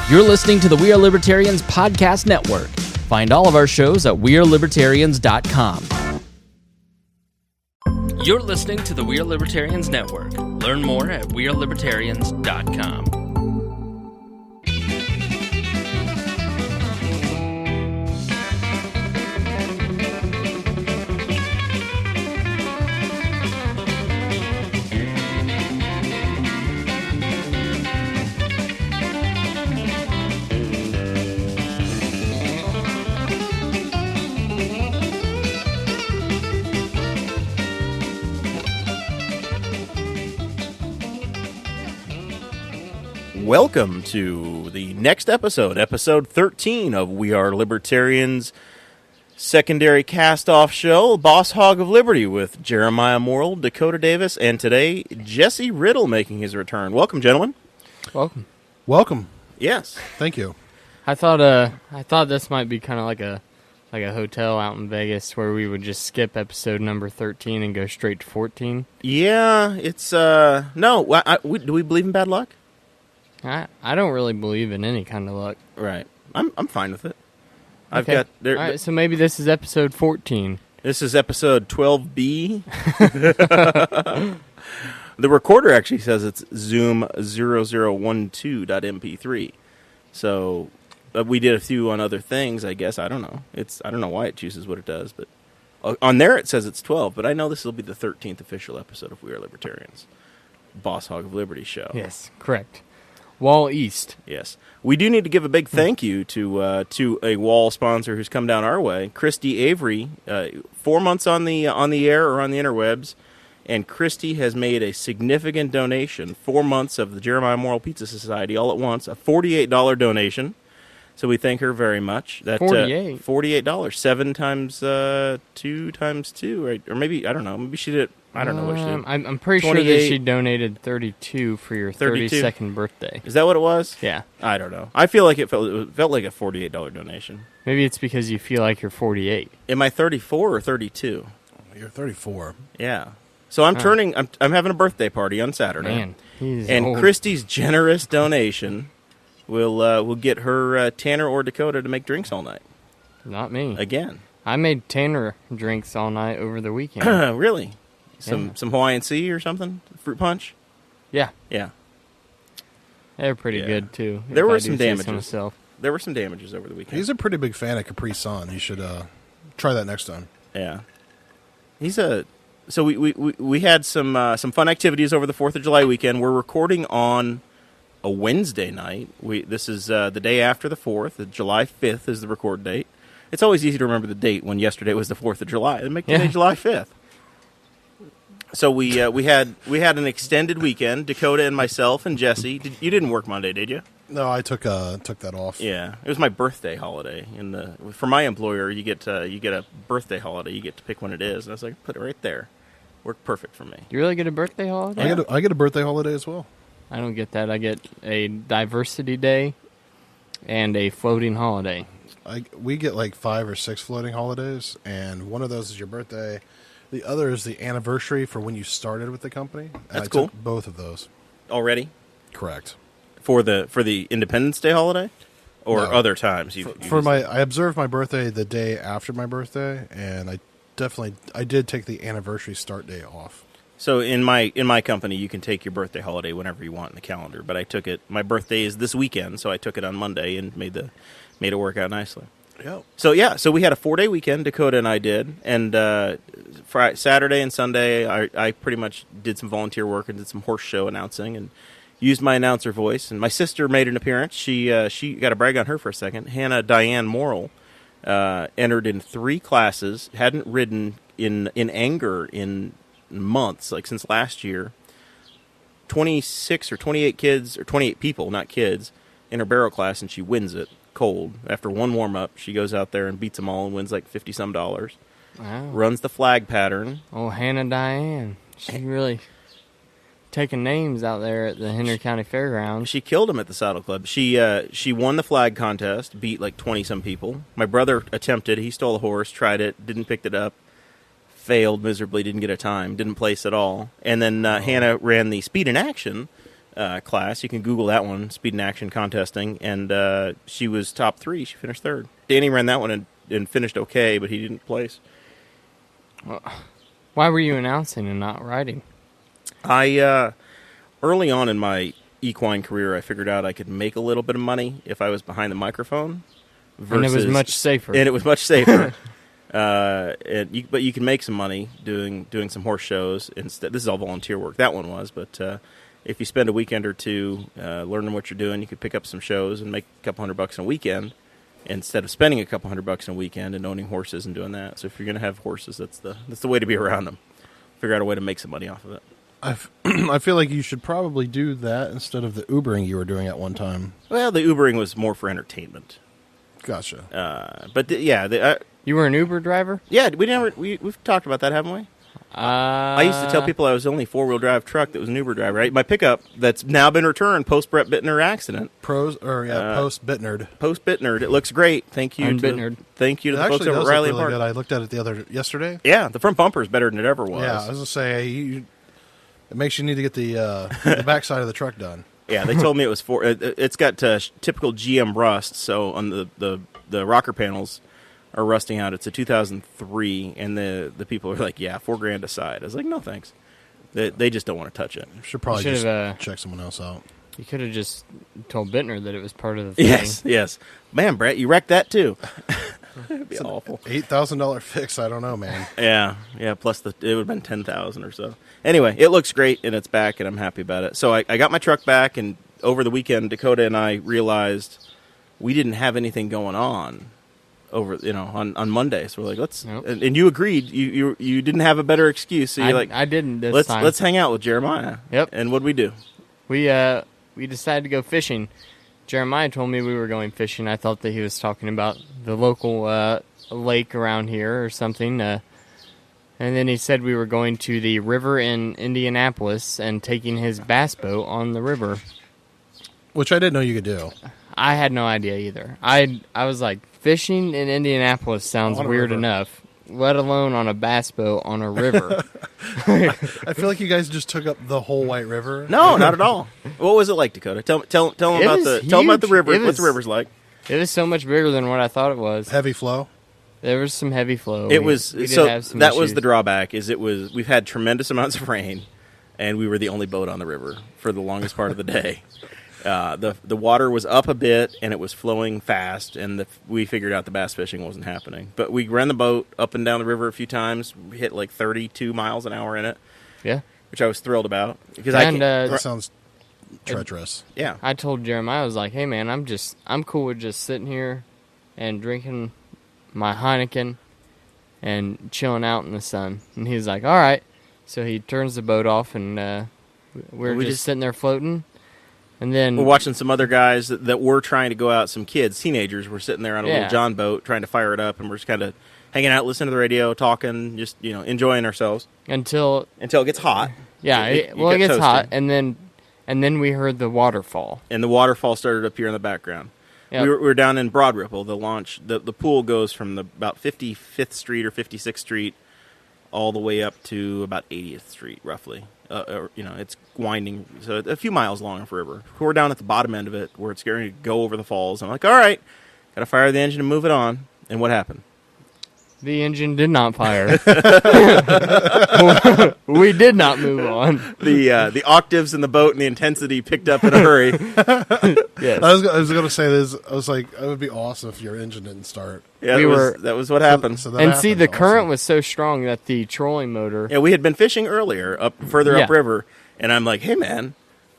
You're listening to the We Are Libertarians Podcast Network. Find all of our shows at wearelibertarians.com. You're listening to the We Are Libertarians Network. Learn more at wearelibertarians.com. Welcome to the next episode, episode 13 of We Are Libertarians secondary cast-off show, Boss Hog of Liberty, with Jeremiah Morrell, Dakota Davis, and today, Jesse Riddle making his return. Welcome, gentlemen. Welcome. Yes. Thank you. I thought this might be kind of like a hotel out in Vegas where we would just skip episode number 13 and go straight to 14. Yeah, it's, no, do we believe in bad luck? I don't really believe in any kind of luck. Right. I'm fine with it. Okay. All right, so maybe this is episode 14. This is episode 12B. The recorder actually says it's Zoom 0012.mp3. So we did a few on other things, I guess. I don't know. I don't know why it chooses what it does, but on there it says it's 12. But I know this will be the 13th official episode of We Are Libertarians, Boss Hog of Liberty show. Yes, correct. Wall East. Yes. We do need to give a big thank you to a wall sponsor who's come down our way, Christy Avery. 4 months on the air or on the interwebs, and Christy has made a significant donation. 4 months of the Jeremiah Morrell Pizza Society all at once, a $48 donation. So we thank her very much. That $48. 7 times 2 times 2, right? Or maybe, I don't know. Maybe she did. I don't know what she did. I'm pretty sure that she donated 32 for your 32nd birthday. Is that what it was? Yeah. I don't know. I feel like it felt like a $48 donation. Maybe it's because you feel like you're 48. Am I 34 or 32? You're 34. Yeah. So I'm turning. I'm having a birthday party on Saturday. Man, he's and old. Christy's generous donation will get her Tanner or Dakota to make drinks all night. Not me. Again. I made Tanner drinks all night over the weekend. Really? Some Hawaiian Sea or something? Fruit punch? Yeah. Yeah. They're pretty good, too. There were some damages. There were some damages over the weekend. He's a pretty big fan of Capri Sun. You should try that next time. Yeah. So we had some fun activities over the 4th of July weekend. We're recording on a Wednesday night. This is the day after the 4th. July 5th is the record date. It's always easy to remember the date when yesterday was the 4th of July. Make today July 5th. So we had an extended weekend. Dakota and myself and Jesse. You didn't work Monday, did you? No, I took that off. Yeah, it was my birthday holiday. For my employer, you get a birthday holiday. You get to pick when it is. And I was like, put it right there. Worked perfect for me. You really get a birthday holiday? Yeah. I get a birthday holiday as well. I don't get that. I get a diversity day and a floating holiday. We get like 5 or 6 floating holidays, and one of those is your birthday. The other is the anniversary for when you started with the company. That's cool. Took both of those. Already? Correct. For the Independence Day holiday? Or No. other times? I observed my birthday the day after my birthday, and I did take the anniversary start day off. So in my company, you can take your birthday holiday whenever you want in the calendar. But I took it. My birthday is this weekend, so I took it on Monday and made it work out nicely. Yeah. So we had a 4-day weekend. Dakota and I did, and Friday, Saturday, and Sunday, I pretty much did some volunteer work and did some horse show announcing and used my announcer voice. And my sister made an appearance. She got to brag on her for a second. Hannah Diane Morrell entered in 3 classes. Hadn't ridden in anger in months, like since last year. 26 or 28 kids, or 28 people, not kids, in her barrel class, and she wins it cold. After one warm-up, she goes out there and beats them all and wins like $50-some. Wow. Runs the flag pattern. Oh, Hannah Diane. She really taking names out there at the Henry County Fairgrounds. She killed him at the Saddle Club. She won the flag contest, beat like 20-some people. My brother attempted. He stole a horse, tried it, didn't pick it up, failed miserably, didn't get a time, didn't place at all. And then Hannah ran the Speed in Action class. You can Google that one, speed and action contesting, and she was top 3. She finished 3rd. Danny ran that one and finished okay, but he didn't place. Why were you announcing and not riding? I early on in my equine career, I figured out I could make a little bit of money if I was behind the microphone. And it was much safer. And it was much safer. But you can make some money doing some horse shows instead. This is all volunteer work. That one was, but if you spend a weekend or two learning what you're doing, you could pick up some shows and make a couple $100 in a weekend instead of spending a couple $100 in a weekend and owning horses and doing that. So if you're going to have horses, that's the way to be around them. Figure out a way to make some money off of it. I feel like you should probably do that instead of the Ubering you were doing at one time. Well, the Ubering was more for entertainment. Gotcha. You were an Uber driver? Yeah, we've talked about that, haven't we? I used to tell people I was the only 4-wheel drive truck that was an Uber driver. Right? My pickup that's now been returned post Brett Bittner accident. Post Bittnerd. Post Bittnerd. It looks great. Thank you. Thank you to the folks over at Riley really Park. Good. I looked at it yesterday. Yeah, the front bumper is better than it ever was. Yeah, I was gonna say it makes you need to get the back side of the truck done. Yeah, they told me it was it's got typical GM rust. So on the rocker panels are rusting out. It's a 2003, and the people are like, yeah, $4,000 aside. I was like, no thanks. They just don't want to touch it. Should probably just check someone else out. You could have just told Bittner that it was part of the thing. Yes. Man, Brett, you wrecked that too. It'd be awful. $8,000 fix. I don't know, man. Yeah. Plus it would have been $10,000 or so. Anyway, it looks great and it's back, and I'm happy about it. So I got my truck back, and over the weekend, Dakota and I realized we didn't have anything going on on Monday. So we're like, let's. Nope. And you agreed. You didn't have a better excuse. So you're like, I didn't this time. Let's hang out with Jeremiah. Yep. And what'd we do? We decided to go fishing. Jeremiah told me we were going fishing. I thought that he was talking about the local lake around here or something. And then he said we were going to the river in Indianapolis and taking his bass boat on the river. Which I didn't know you could do. I had no idea either. I was like, fishing in Indianapolis sounds weird enough, let alone on a bass boat on a river. I feel like you guys just took up the whole White River. No, not at all. What was it like, Dakota? Tell them about the river. What the river's like. It was so much bigger than what I thought it was. Heavy flow. There was some heavy flow. We did have some issues. Was the drawback. We've had tremendous amounts of rain, and we were the only boat on the river for the longest part of the day. The water was up a bit, and it was flowing fast, and we figured out the bass fishing wasn't happening. But we ran the boat up and down the river a few times. We hit like 32 miles an hour in it. Yeah. Which I was thrilled about. Because that sounds treacherous. Yeah. I told Jeremiah, I was like, hey, man, I'm cool with just sitting here and drinking my Heineken and chilling out in the sun. And he was like, all right. So he turns the boat off, and we're just sitting there floating. And then we're watching some other guys that were trying to go out. Some kids, teenagers, were sitting there on a little John boat trying to fire it up, and we're just kind of hanging out, listening to the radio, talking, just enjoying ourselves until it gets hot. Yeah, it gets hot, and then we heard the waterfall, and the waterfall started up here in the background. Yep. We were down in Broad Ripple. The pool goes from about 55th Street or 56th Street all the way up to about 80th Street, roughly. It's winding, so a few miles long of river. We're down at the bottom end of it, where it's going to go over the falls. I'm like, all right, got to fire the engine and move it on. And what happened? The engine did not fire. We did not move on. The octaves in the boat and the intensity picked up in a hurry. Yes. I was going to say this. I was like, it would be awesome if your engine didn't start. Yeah, that was what happened. See, the current was so strong that the trolling motor. Yeah, we had been fishing earlier, further upriver, and I'm like, hey man,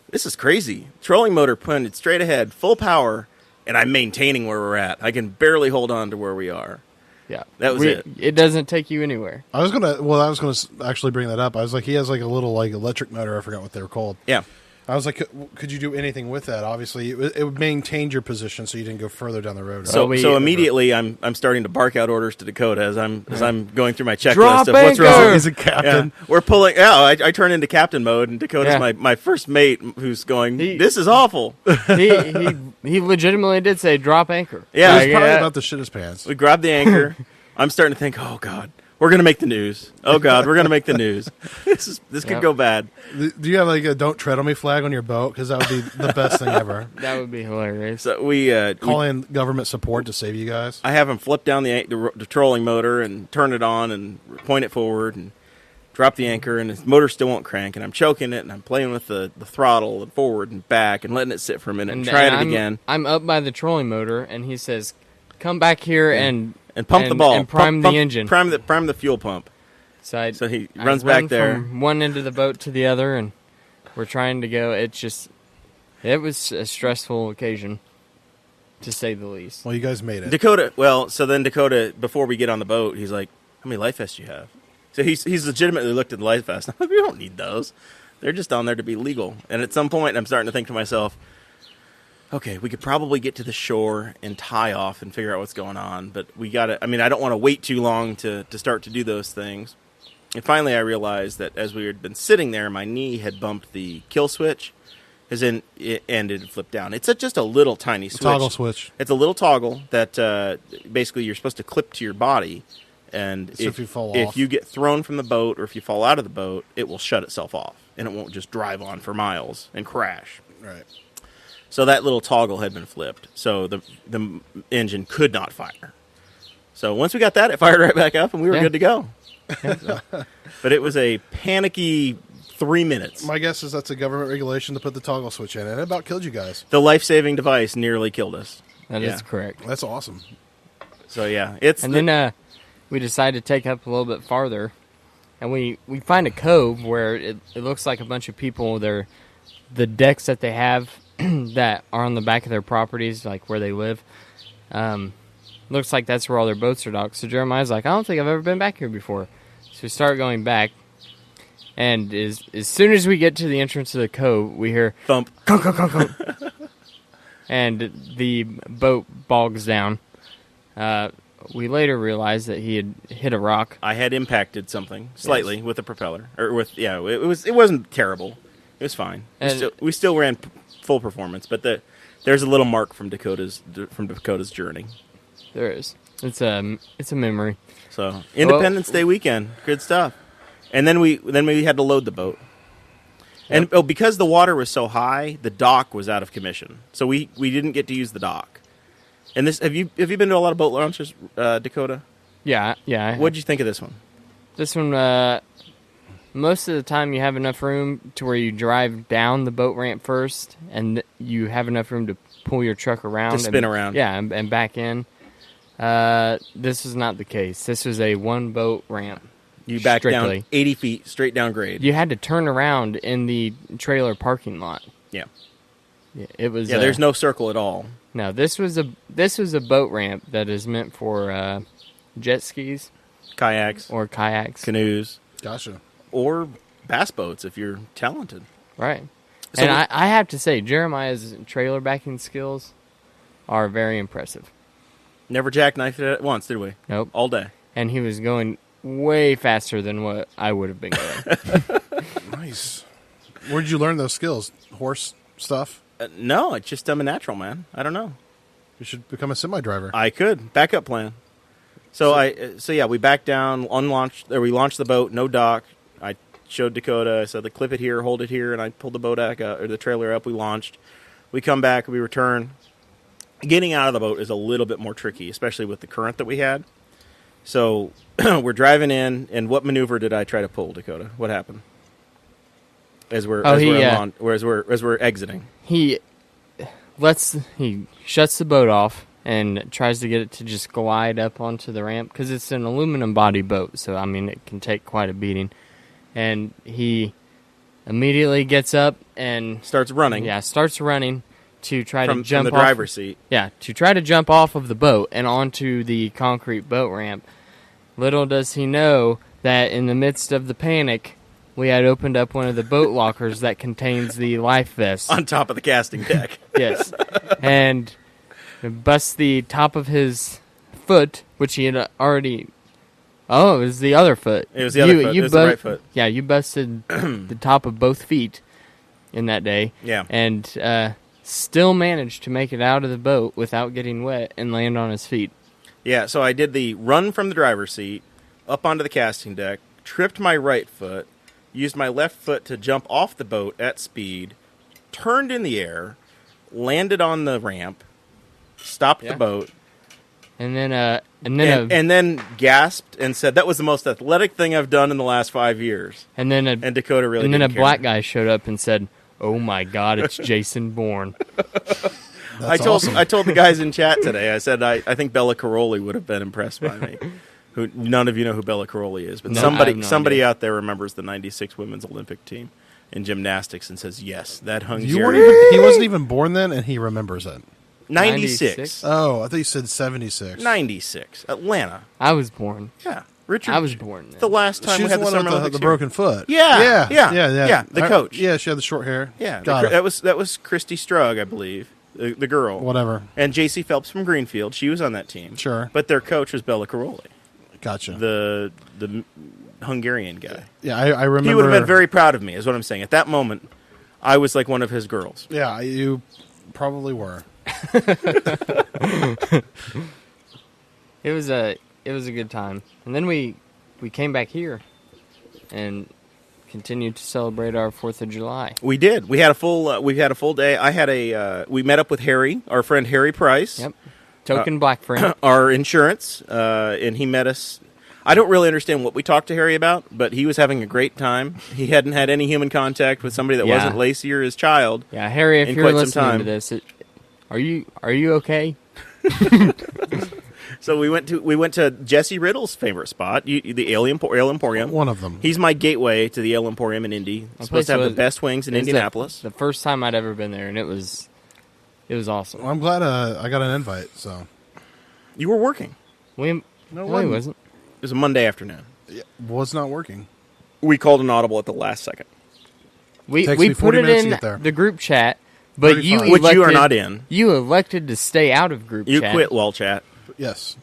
this is crazy. Trolling motor pointed straight ahead, full power, and I'm maintaining where we're at. I can barely hold on to where we are. Yeah, that was it. It doesn't take you anywhere. I was gonna actually bring that up. I was like, he has like a little like electric motor. I forgot what they were called. Yeah. I was like, could you do anything with that? Obviously, it would maintain your position, so you didn't go further down the road. So immediately, I'm starting to bark out orders to Dakota as I'm going through my checklist Drop of what's wrong. He's a captain. Yeah. We're pulling. Yeah, I turn into captain mode, and Dakota's my first mate, who's going. This is awful. He legitimately did say drop anchor. Yeah, he was probably about to shit his pants. We grabbed the anchor. I'm starting to think, oh god, We're going to make the news. Oh, God, we're going to make the news. This could go bad. Do you have like a "Don't tread on me" flag on your boat? Because that would be the best thing ever. That would be hilarious. So we Call in government support to save you guys. I have him flip down the trolling motor and turn it on and point it forward and drop the anchor, and his motor still won't crank, and I'm choking it, and I'm playing with the throttle and forward and back and letting it sit for a minute and trying it again. I'm up by the trolling motor, and he says, come back here and pump the ball. And prime the engine. Prime the fuel pump. So he runs back there. From one end of the boat to the other, and we're trying to go. It was a stressful occasion, to say the least. Well, you guys made it. Dakota, before we get on the boat, he's like, how many life vests do you have? So he's legitimately looked at the life vests. I'm like, we don't need those. They're just on there to be legal. And at some point, I'm starting to think to myself, okay, we could probably get to the shore and tie off and figure out what's going on. But I don't want to wait too long to start to do those things. And finally, I realized that as we had been sitting there, my knee had bumped the kill switch, and it had flipped down. It's just a little tiny switch. Toggle switch. It's a little toggle that basically you're supposed to clip to your body. And so if you fall if off. you get thrown from the boat or if you fall out of the boat, it will shut itself off. And it won't just drive on for miles and crash. Right. So that little toggle had been flipped. So the engine could not fire. So once we got that, it fired right back up and we were good to go. But it was a panicky 3 minutes. My guess is that's a government regulation to put the toggle switch in, and it about killed you guys. The life-saving device nearly killed us. That is correct. That's awesome. So yeah, then we decided to take up a little bit farther, and we find a cove where it looks like a bunch of people. The decks that they have that are on the back of their properties, like where they live, looks like that's where all their boats are docked. So Jeremiah's like, I don't think I've ever been back here before. So we start going back, and as soon as we get to the entrance of the cove, we hear thump, conk, conk, conk, conk. And the boat bogs down. We later realized that he had hit a rock. I had impacted something slightly with the propeller, it wasn't terrible. It was fine. We still ran full performance, but there's a little mark from Dakota's journey. There is. It's a memory. So Independence Day weekend, good stuff. And then we had to load the boat. Yep. And because the water was so high, the dock was out of commission, so we didn't get to use the dock. And this have you been to a lot of boat launches, Dakota? Yeah. What'd you think of this one? This one, most of the time you have enough room to where you drive down the boat ramp first, and you have enough room to pull your truck around. To spin around. Yeah, and back in. This was not the case. This was a one-boat ramp. You backed strictly down 80 feet, straight down grade. You had to turn around in the trailer parking lot. Yeah. It was. Yeah, there's no circle at all. No, this was a boat ramp that is meant for jet skis, kayaks, canoes. Gotcha. Or bass boats if you're talented. Right. So and I have to say, Jeremiah's trailer backing skills are very impressive. Never jackknifed it once, did we? Nope. All day. And he was going way faster than what I would have been going. Nice. Where did you learn those skills? Horse stuff? No, it's just I'm a natural, man. I don't know. You should become a semi-driver. I could. Backup plan. So we backed down, we launched the boat, no dock. I showed Dakota, I said, clip it here, hold it here, and I pulled the boat back up, or the trailer up, we launched. We come back, we return. Getting out of the boat is a little bit more tricky, especially with the current that we had. So we're driving in, and what maneuver did I try to pull, Dakota? What happened? As we're exiting. He shuts the boat off and tries to get it to just glide up onto the ramp because it's an aluminum body boat, so I mean it can take quite a beating. And he immediately gets up and starts running. Yeah, starts running to try to jump from the driver's seat. Yeah, to try to jump off of the boat and onto the concrete boat ramp. Little does he know that in the midst of the panic, we had opened up one of the boat lockers that contains the life vest. On top of the casting deck. Yes. And busts the top of his foot, which he had already... Oh, it was the other foot. It was the other foot. It was the right foot. Yeah, you busted the top of both feet in that day. Yeah. And still managed to make it out of the boat without getting wet and land on his feet. Yeah, so I did the run from the driver's seat, up onto the casting deck, tripped my right foot, used my left foot to jump off the boat at speed, turned in the air, landed on the ramp, stopped the boat, and then and then gasped and said, "That was the most athletic thing I've done in the last 5 years." And then Dakota really and then didn't a care. black guy showed up and said, "Oh my God, it's Jason Bourne." I told the guys in chat today. I said I think Bella Caroli would have been impressed by me. None of you know who Bella Caroli is, but No, I have no somebody idea. out there remembers the '96 women's Olympic team in gymnastics and says, "Yes, that You weren't Hungarian." he wasn't even born then, and he remembers it. 96. Oh, I thought you said 76. 96. Atlanta. I was born. Yeah. Richard. I was born then. The last time She we was had the the one Summer with Olympics the here. broken foot. Yeah. Yeah. The coach. Yeah, she had the short hair. Yeah. Got it. That was Christy Strug, I believe. The girl. Whatever. And J.C. Phelps from Greenfield. She was on that team. Sure. But their coach was Bella Caroli, Gotcha. the Hungarian guy. Yeah, I remember. He would have been very proud of me, is what I'm saying. At that moment, I was like one of his girls. Yeah, you probably were. It was a good time, and then we came back here and continued to celebrate our 4th of July. We did. We had a full day. I had we met up with Harry, our friend Harry Price. Yep, token black friend. Our insurance, and he met us. I don't really understand what we talked to Harry about, but he was having a great time. He hadn't had any human contact with somebody that Yeah. wasn't Lacey or his child. Yeah, Harry, if in you're quite some listening time. to this, are you okay? So we went to Jesse Riddle's favorite spot, the Ale Emporium. One of them. He's my gateway to the Ale Emporium in Indy. It's supposed to have the best wings in It was Indianapolis. The first time I'd ever been there, and it was awesome. Well, I'm glad I got an invite. So You were working. No, No, he wasn't. It was a Monday afternoon. was not working. We called an audible at the last second, We Takes me put 40 it minutes to in get there. the group chat, but 35. which you are not in. You elected to stay out of group You chat. quit wall chat. Yes.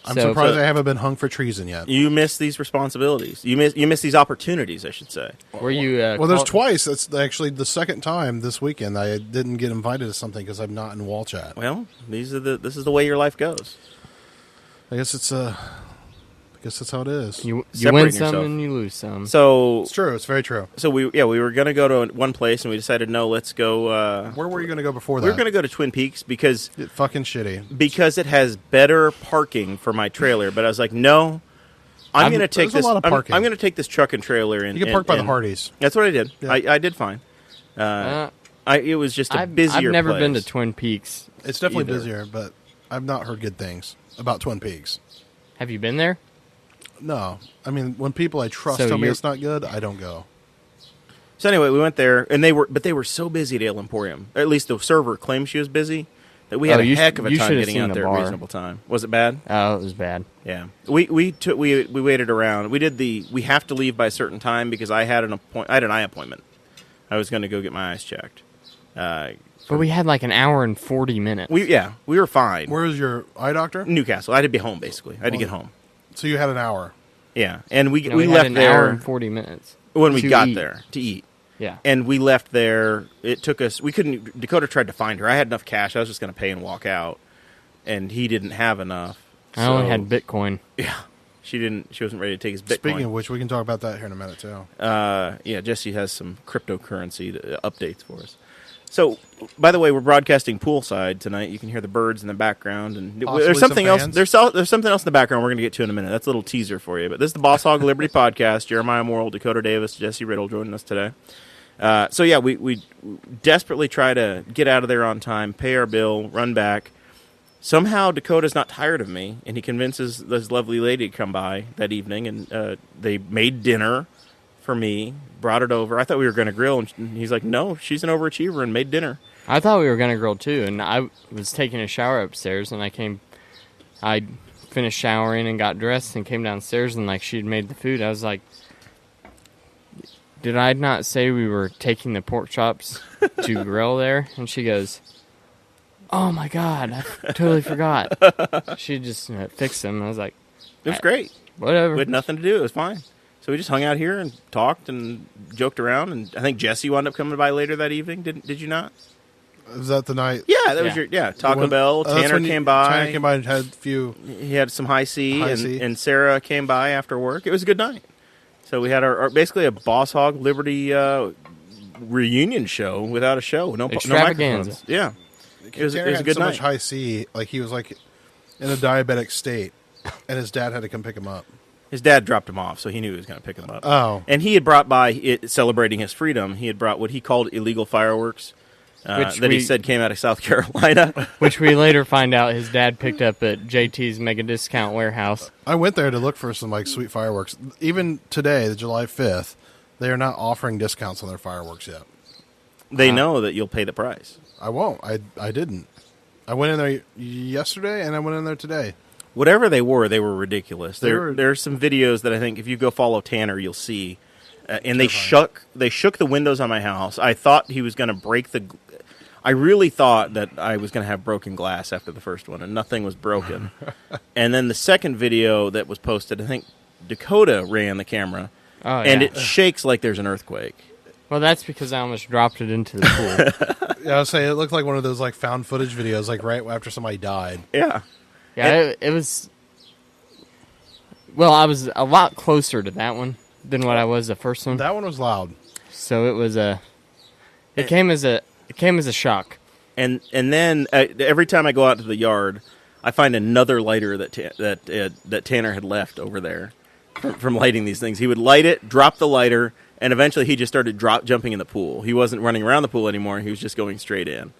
I'm So- surprised I haven't been hung for treason yet. You miss these responsibilities. You miss these opportunities, I should say. Were you? Well, there's twice. That's actually the second time this weekend I didn't get invited to something because I'm not in wall chat. Well, this is the way your life goes. I guess it's I guess that's how it is. You win Separating some yourself. and you lose some. So It's true. It's very true. we were going to go to one place and we decided no, let's go. Where were you going to go before that? We were going to go to Twin Peaks because It's fucking shitty. it has better parking for my trailer. But I was like, no, I'm going to take there's a this. lot of I'm parking. going to take this truck and trailer and You can park by the and- Hardys. That's what I did. Yeah. I did fine. It was just a busier. I've never been to place. Twin Peaks. It's definitely either. busier, but I've not heard good things about Twin Peaks. Have you been there? No. I mean, when people I trust So tell me you're- it's not good, I don't go. So anyway, we went there, and they were so busy at Ale Emporium. Or at least the server claimed she was busy that we had a heck of a you time should've getting seen out the there at a bar. reasonable time. Was it bad? Oh, it was bad. Yeah, we waited around. We have to leave by a certain time because I had an eye appointment. I was going to go get my eyes checked. But we had like an hour and 40 minutes. We were fine. Where is your eye doctor? Newcastle. I had to be home basically. I had to get home. So you had an hour. Yeah, and we had left an hour there and 40 minutes when we to got eat. there to eat. Yeah. And we left there. It took us. We couldn't. Dakota tried to find her. I had enough cash. I was just going to pay and walk out, and he didn't have enough. I only so- had Bitcoin. Yeah, she didn't. She wasn't ready to take his Bitcoin. Speaking of which, we can talk about that here in a minute, too. Yeah, Jesse has some cryptocurrency updates for us. So, by the way, we're broadcasting poolside tonight. You can hear the birds in the background, and Possibly there's something some else. fans. There's something else in the background we're going to get to in a minute. That's a little teaser for you. But this is the Boss Hog Liberty Podcast. Jeremiah Morrell, Dakota Davis, Jesse Riddle joining us today. So yeah, we desperately try to get out of there on time, pay our bill, run back. Somehow Dakota's not tired of me, and he convinces this lovely lady to come by that evening, and they made dinner for me, brought it over. I thought we were going to grill, and he's like, no, she's an overachiever, and made dinner. I thought we were going to grill too, and I was taking a shower upstairs, and I finished showering and got dressed and came downstairs, and like she'd made the food. I was like, did I not say we were taking the pork chops to grill there? And she goes, oh my God, I totally forgot. She just fixed them. I was like, It was great. whatever. We had nothing to do. It was fine. So we just hung out here and talked and joked around, and I think Jesse wound up coming by later that evening. Did you not? Was that the night? Yeah, that was your Taco When- Bell. that's Tanner when came by. Tanner came by and had a few. He had some high C, High C. and Sarah came by after work. It was a good night. So we had our basically a Boss Hog Liberty reunion show without a show. No Extravaganza. microphones. Yeah. It was Tanner a had good so night. much high C, like he was like in a diabetic state, and his dad had to come pick him up. His dad dropped him off, so he knew he was going to pick him up. Oh. And he had brought by, celebrating his freedom, he had brought what he called illegal fireworks that he said came out of South Carolina. Which we later find out his dad picked up at JT's Mega Discount Warehouse. I went there to look for some like sweet fireworks. Even today, the July 5th, they are not offering discounts on their fireworks yet. They know that you'll pay the price. I won't. I didn't. I went in there yesterday, and I went in there today. Whatever they were ridiculous. They There's some videos that I think if you go follow Tanner, you'll see. And they shook the windows on my house. I thought he was going to break the. I really thought that I was going to have broken glass after the first one, and nothing was broken. And then the second video that was posted, I think Dakota ran the camera, and it shakes like there's an earthquake. Well, that's because I almost dropped it into the pool. Yeah, I was saying it looked like one of those like found footage videos, like right after somebody died. Yeah. Yeah, it was. Well, I was a lot closer to that one than what I was the first one. That one was loud. So it was a. It came as a shock. And then every time I go out to the yard, I find another lighter that Tanner had left over there from lighting these things. He would light it, drop the lighter, and eventually he just started jumping in the pool. He wasn't running around the pool anymore. He was just going straight in.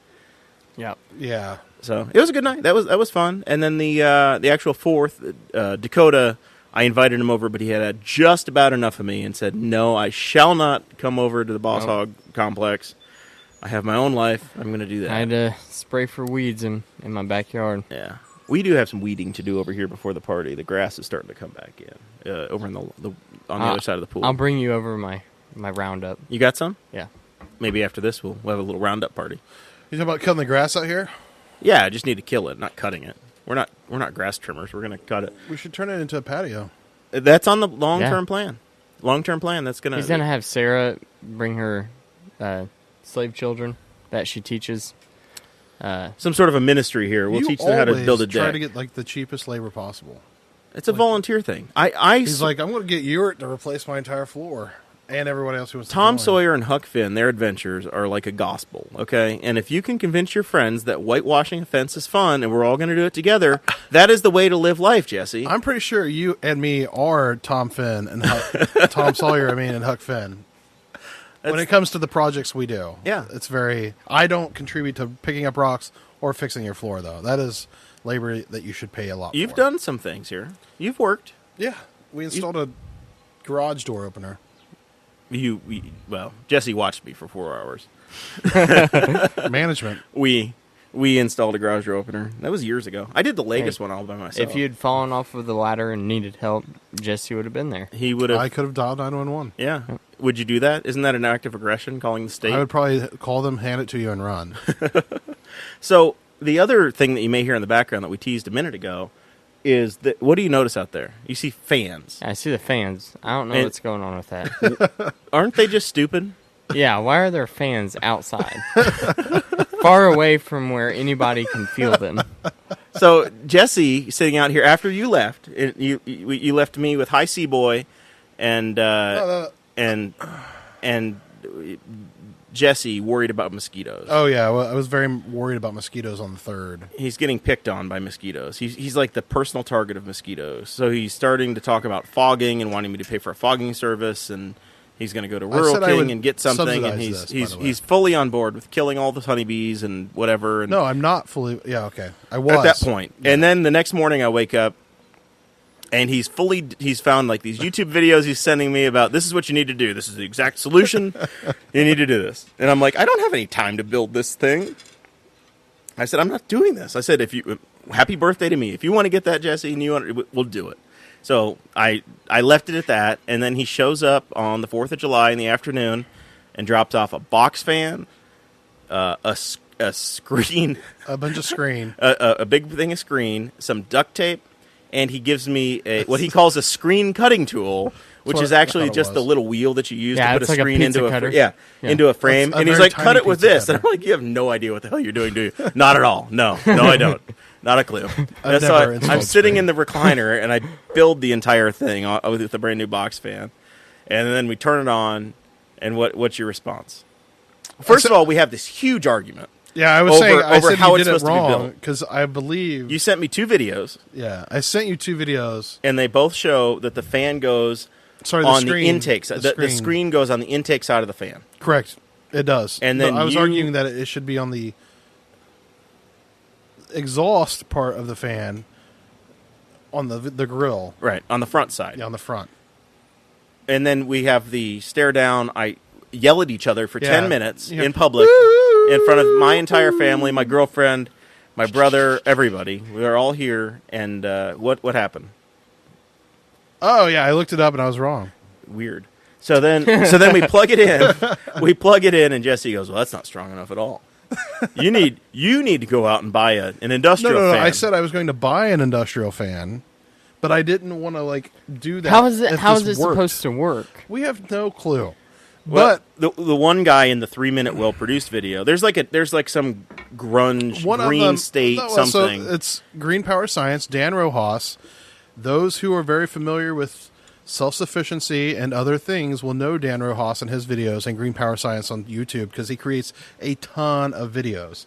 Yep. Yeah. So it was a good night. That was fun. And then the actual fourth, Dakota, I invited him over, but he had just about enough of me and said, "No, I shall not come over to the Boss Hog complex. I have my own life. I'm going to do that." I had to spray for weeds in my backyard. Yeah. We do have some weeding to do over here before the party. The grass is starting to come back in over in on the other side of the pool. I'll bring you over my roundup. You got some? Yeah. Maybe after this we'll have a little roundup party. You talking about cutting the grass out here? Yeah, I just need to kill it, not cutting it. We're not grass trimmers. We're going to cut it. We should turn it into a patio. That's on the long-term plan. Long-term plan. That's going to. He's gonna have Sarah bring her slave children that she teaches. Some sort of a ministry here. We'll teach them how to build a deck. Try to get like the cheapest labor possible. It's a volunteer thing. He's like, I'm going to get Ewart to replace my entire floor and everyone else who wants Tom to join. Sawyer and Huck Finn, their adventures are like a gospel, okay? And if you can convince your friends that whitewashing a fence is fun and we're all going to do it together, that is the way to live life, Jesse. I'm pretty sure you and me are Tom Finn and Tom Sawyer. And Huck Finn. When it comes to the projects we do, Yeah. it's very. I don't contribute to picking up rocks or fixing your floor, though. That is labor that you should pay a lot. You've for. done some things here. You've worked. Yeah, we installed a garage door opener. Well, Jesse watched me for 4 hours. Management. We installed a garage door opener. That was years ago. I did the latest one all by myself. If you'd fallen off of the ladder and needed help, Jesse would have been there. He would have. I could have dialed 911. Yeah. Would you do that? Isn't that an act of aggression, calling the state? I would probably call them, hand it to you, and run. So the other thing that you may hear in the background that we teased a minute ago is that what do you notice out there? You see fans. I see the fans. I don't know what's going on with that. Aren't they just stupid? Yeah, why are there fans outside? Far away from where anybody can feel them. So Jesse sitting out here after you left, you left me with High C Boy and Jesse worried about mosquitoes. Oh, yeah. Well, I was very worried about mosquitoes on the 3rd. He's getting picked on by mosquitoes. He's like the personal target of mosquitoes. So he's starting to talk about fogging and wanting me to pay for a fogging service, and he's going to go to Rural King and get something. And he's fully on board with killing all the honeybees and whatever. And No, I'm not fully. Yeah, okay. I was. at that point. Yeah. And then the next morning I wake up, and he's found like these YouTube videos he's sending me about this is what you need to do. This is the exact solution. You need to do this. And I'm like, I don't have any time to build this thing. I said, I'm not doing this. I said, happy birthday to me. If you want to get that, Jesse, and we'll do it. So I left it at that. And then he shows up on the 4th of July in the afternoon and drops off a box fan, a screen, A bunch of screen. a big thing of screen, some duct tape, and he gives me what he calls a screen cutting tool, which is actually just the little wheel that you use to put a it's like screen a into cutter. into a frame. That's a And he's very like, cut tiny it with pizza this. cutter. And I'm like, you have no idea what the hell you're doing, do you? Not at all. No, I don't. Not a clue. I've So never I'm installed sitting screen. in the recliner, and I build the entire thing with a brand new box fan. And then we turn it on, and what's your response? First of all, we have this huge argument. Yeah, I was over- saying I over said how you it's did it supposed to be wrong built. because I believe You sent me 2 videos, Yeah, I sent you 2 videos. and they both show that the fan goes Sorry, on screen, the intake side. The screen goes on the intake side of the fan. Correct. It does. And then But I was you- arguing that it should be on the exhaust part of the fan on the grill. Right, on the front side. Yeah, on the front. And then we have the stare down. I yell at each other for Yeah. 10 minutes Yeah. in public in front of my entire family, my girlfriend, my brother, everybody. We are all here. And what happened? Oh yeah, I looked it up and I was wrong. Weird. So then we plug it in. We plug it in, and Jesse goes, "Well, that's not strong enough at all. You need to go out and buy an industrial No. fan." I said I was going to buy an industrial fan, but I didn't want to do that. How is it? if How this is it worked. supposed to work? We have no clue. Well, But the one guy in the 3-minute well-produced video, there's like some grunge one of green them, state no, something. So it's Green Power Science, Dan Rojas. Those who are very familiar with self-sufficiency and other things will know Dan Rojas and his videos and Green Power Science on YouTube because he creates a ton of videos.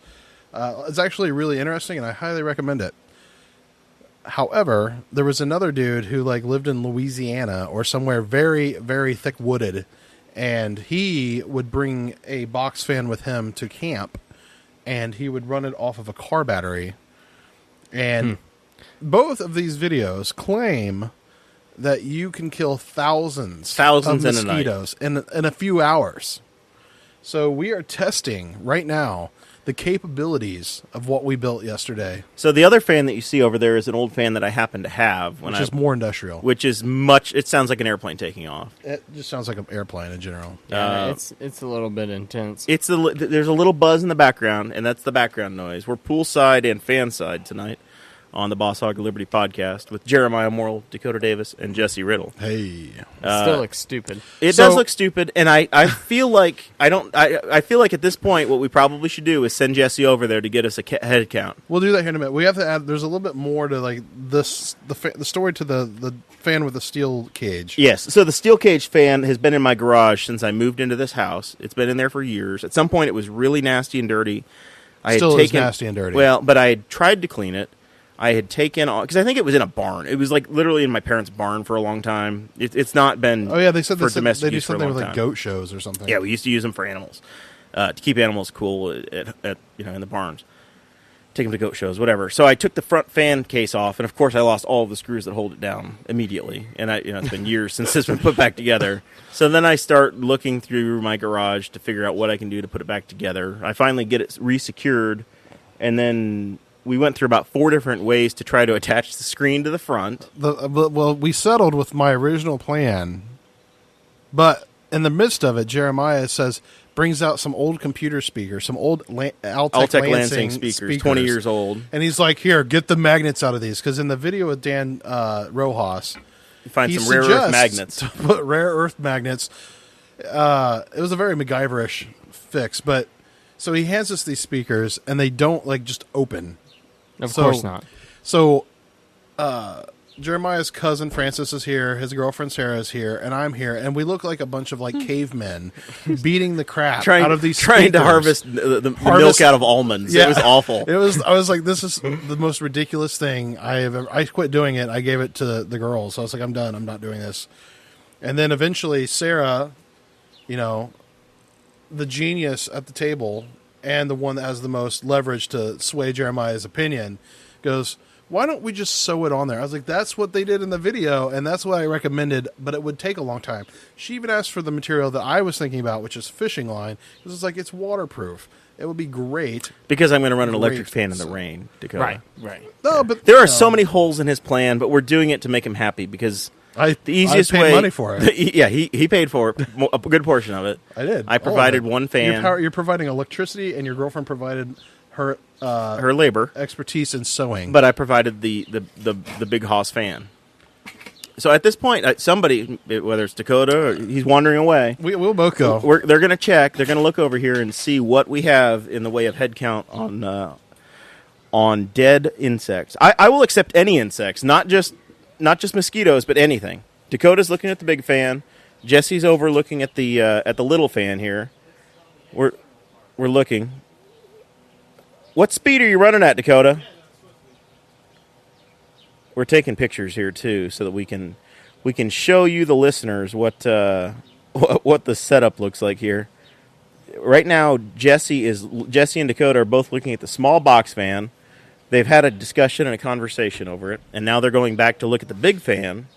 It's actually really interesting, and I highly recommend it. However, there was another dude who lived in Louisiana or somewhere very, very thick wooded, and he would bring a box fan with him to camp, and he would run it off of a car battery. And both of these videos claim that you can kill thousands of in a night. mosquitoes in a few hours. So we are testing right now the capabilities of what we built yesterday, So the other fan that you see over there is an old fan that I happen to have, which is more industrial. which is much. It sounds like an airplane taking off. It just sounds like an airplane in general. Yeah, it's a little bit intense. There's a little buzz in the background, and that's the background noise. We're poolside and fan side tonight on the Boss Hog of Liberty podcast with Jeremiah, Morrell, Dakota Davis, and Jesse Riddle. Hey, It still looks stupid. It So- does look stupid, and I feel like I feel like at this point what we probably should do is send Jesse over there to get us a head count. we'll do that here in a minute. We have to add. There's a little bit more to this the story to the fan with the steel cage. Yes, so the steel cage fan has been in my garage since I moved into this house. It's been in there for years. At some point, it was really nasty and dirty. Still is nasty and dirty. Well, but I had tried to clean it. I had taken because I think it was in a barn. It was literally in my parents' barn for a long time. It's not been. Oh yeah, they said for they domestic do use for a something long with time. goat shows or something. Yeah, we used to use them for animals to keep animals cool at in the barns. Take them to goat shows, whatever. So I took the front fan case off, and of course I lost all of the screws that hold it down immediately. And it's been years since it's been put back together. So then I start looking through my garage to figure out what I can do to put it back together. I finally get it resecured, and then we went through about 4 different ways to try to attach the screen to the front. Well, we settled with my original plan, but in the midst of it, Jeremiah brings out some old computer speakers, some old Altec Lansing speakers, 20 years old. and he's like, "Here, get the magnets out of these." Because in the video with Dan Rojas, You find he some rare earth suggests magnets. to put rare earth magnets. It was a very MacGyverish fix, but so he hands us these speakers, and they don't just open. Of So- course not. So, Jeremiah's cousin Francis is here, his girlfriend Sarah is here, and I'm here, and we look like a bunch of cavemen beating the crap out of these trying to speakers. harvest the milk out of almonds. Yeah. It was awful. I was like, this is the most ridiculous thing I have ever. I quit doing it. I gave it to the girls. I was like, I'm done. I'm not doing this. And then eventually Sarah, the genius at the table and the one that has the most leverage to sway Jeremiah's opinion, goes, why don't we just sew it on there? I was like, that's what they did in the video, and that's what I recommended, but it would take a long time. She even asked for the material that I was thinking about, which is fishing line, because it's waterproof. It would be great. Because I'm going to run an electric Great. fan in the rain, Dakota. Right. No, but There are so many holes in his plan, but we're doing it to make him happy because the easiest I paid way. money for it. Yeah, he paid for it, a good portion of it. I did. I provided All of it. one fan. You're providing electricity, and your girlfriend provided her her labor, expertise in sewing. but I provided the big Haas fan. So at this point, somebody, whether it's Dakota or he's wandering away, We'll both go. they're going to check. They're going to look over here and see what we have in the way of head count on dead insects. I will accept any insects, not just mosquitoes, but anything. Dakota's looking at the big fan. Jesse's over looking at the little fan here. We're looking. What speed are you running at, Dakota? We're taking pictures here too, so that we can show you the listeners what the setup looks like here. Right now, Jesse and Dakota are both looking at the small box fan. They've had a discussion and a conversation over it, and now they're going back to look at the big fan.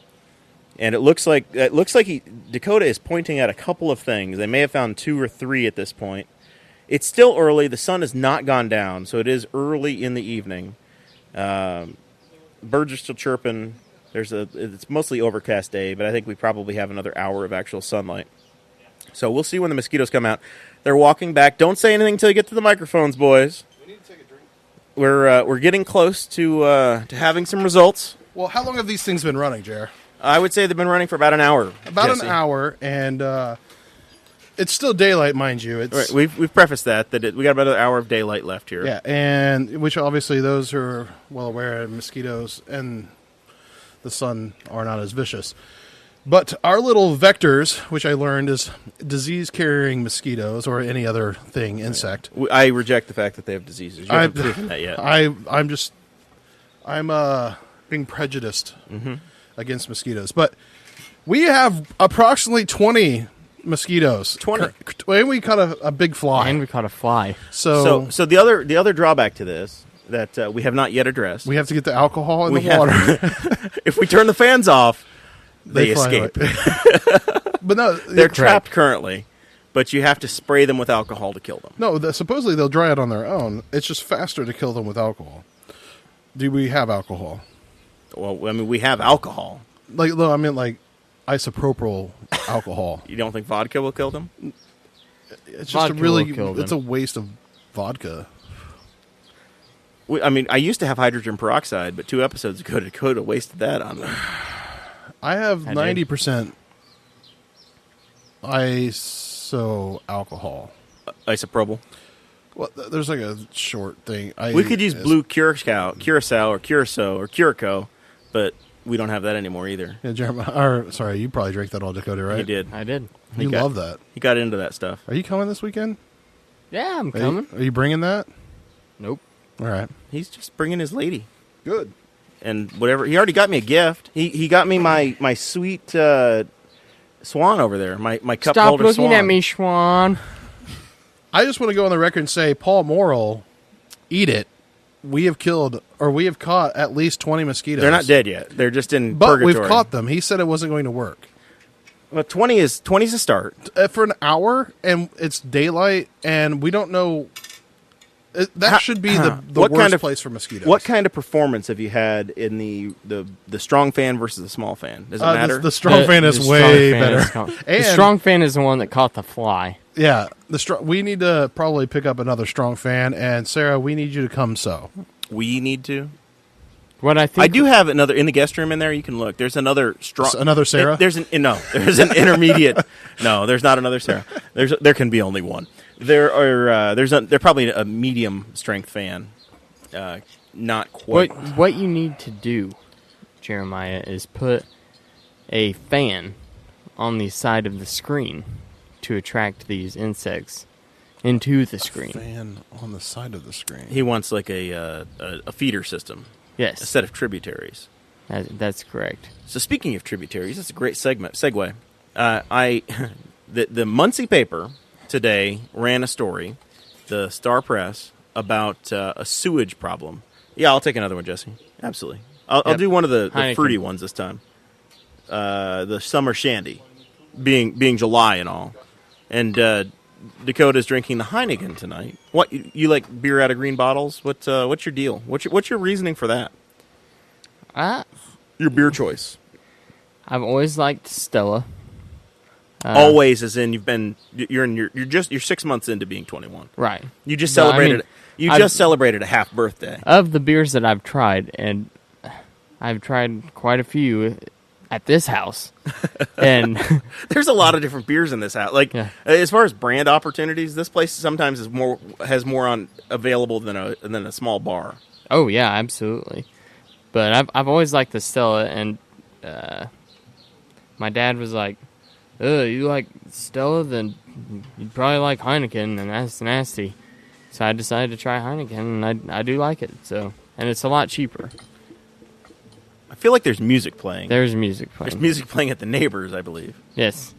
And it looks like Dakota is pointing at a couple of things. They may have found 2 or 3 at this point. It's still early. The sun has not gone down, so it is early in the evening. Birds are still chirping. It's mostly overcast day, but I think we probably have another hour of actual sunlight. So we'll see when the mosquitoes come out. They're walking back. Don't say anything until you get to the microphones, boys. We need to take a drink. We're getting close to having some results. Well, how long have these things been running, Jer? I would say they've been running for about an hour. An hour, and it's still daylight, mind you. It's right, we've prefaced that we got about an hour of daylight left here. Yeah, and which obviously those who are well aware of mosquitoes and the sun are not as vicious. But our little vectors, which I learned is disease-carrying mosquitoes or any other thing, insect. I reject the fact that they have diseases. You haven't proven that yet. I'm being prejudiced against mosquitoes. But we have approximately 20 mosquitoes. 20. And we caught a big fly. And we caught a fly. So the other drawback to this that we have not yet addressed. We have to get the alcohol in the water. If we turn the fans off, they escape. But no, they're trapped currently, but you have to spray them with alcohol to kill them. No, supposedly they'll dry out on their own. It's just faster to kill them with alcohol. Do we have alcohol? Well, I mean, we have alcohol. Like isopropyl alcohol. You don't think vodka will kill them? It's just it's a waste of vodka. I mean, I used to have hydrogen peroxide, but 2 episodes ago, Dakota wasted that on me. I have 90% iso alcohol. Isopropyl. Well, there's like a short thing. We could use blue curacao or Curacao, but we don't have that anymore either. Yeah, Jeremiah. Sorry, you probably drank that all, Dakota, right? He did. I did. You love that. He got into that stuff. Are you coming this weekend? Yeah, I'm coming. Are you bringing that? Nope. All right. He's just bringing his lady. Good. And whatever. He already got me a gift. He got me my sweet swan over there. My cup Stop holder swan. looking at me, Schwan. I just want to go on the record and say, Paul Morrell, eat it. We have caught at least 20 mosquitoes. They're not dead yet. They're just in but purgatory. We've caught them. He said it wasn't going to work. Well, 20's a start. For an hour, and it's daylight, and we don't know. That should be the worst place for mosquitoes. What kind of performance have you had in the strong fan versus the small fan? Does it matter? The strong fan is way better. The strong fan is the one that caught the fly. Yeah, we need to probably pick up another strong fan, and Sarah, we need you to come sew. We need to. What I think I do have another in the guest room in there. You can look. There's another strong. Another Sarah. There's an intermediate. No, there's not another Sarah. There can be only one. There's probably a medium strength fan. Not quite. What you need to do, Jeremiah, is put a fan on the side of the screen to attract these insects into the screen. Fan on the side of the screen. He wants like a feeder system. Yes. A set of tributaries. That's correct. So speaking of tributaries, that's a great segue. The Muncie paper today ran a story, the Star Press, about a sewage problem. Yeah, I'll take another one, Jesse. Absolutely. I'll do one of the fruity ones this time. The summer shandy, being July and all. And Dakota's drinking the Heineken tonight. What, you like beer out of green bottles? What's your deal? What's your reasoning for that? Your beer choice. I've always liked Stella. Always, as in you're 6 months into being 21. Right. You just celebrated. Celebrated a half birthday. Of the beers that I've tried, and I've tried quite a few. at this house. And there's a lot of different beers in this house. Like as far as brand opportunities, this place sometimes has more on available than a small bar. oh yeah, absolutely. But I've always liked the Stella, and my dad was like, "Oh, you like Stella? Then you'd probably like Heineken, and that's nasty." So I decided to try Heineken, and I do like it. So, and it's a lot cheaper. I feel like there's music playing. There's music playing. There's music playing at the Neighbors, I believe. Yes.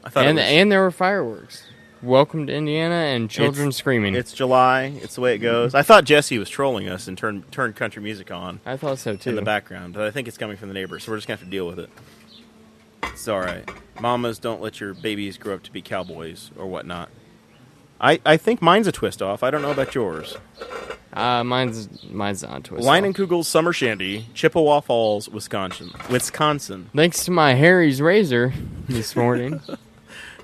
I thought and there were fireworks. Welcome to Indiana and children screaming. It's July. It's the way it goes. I thought Jesse was trolling us and turned country music on. I thought so too. In the background, but I think it's coming from the Neighbors, so we're just gonna have to deal with it. It's all right. Mamas, don't let your babies grow up to be cowboys or whatnot. I think mine's a twist off. I don't know about yours. Mine's not a twist. Leinenkugel's Summer Shandy, Chippewa Falls, Wisconsin. Thanks to my Harry's razor this morning.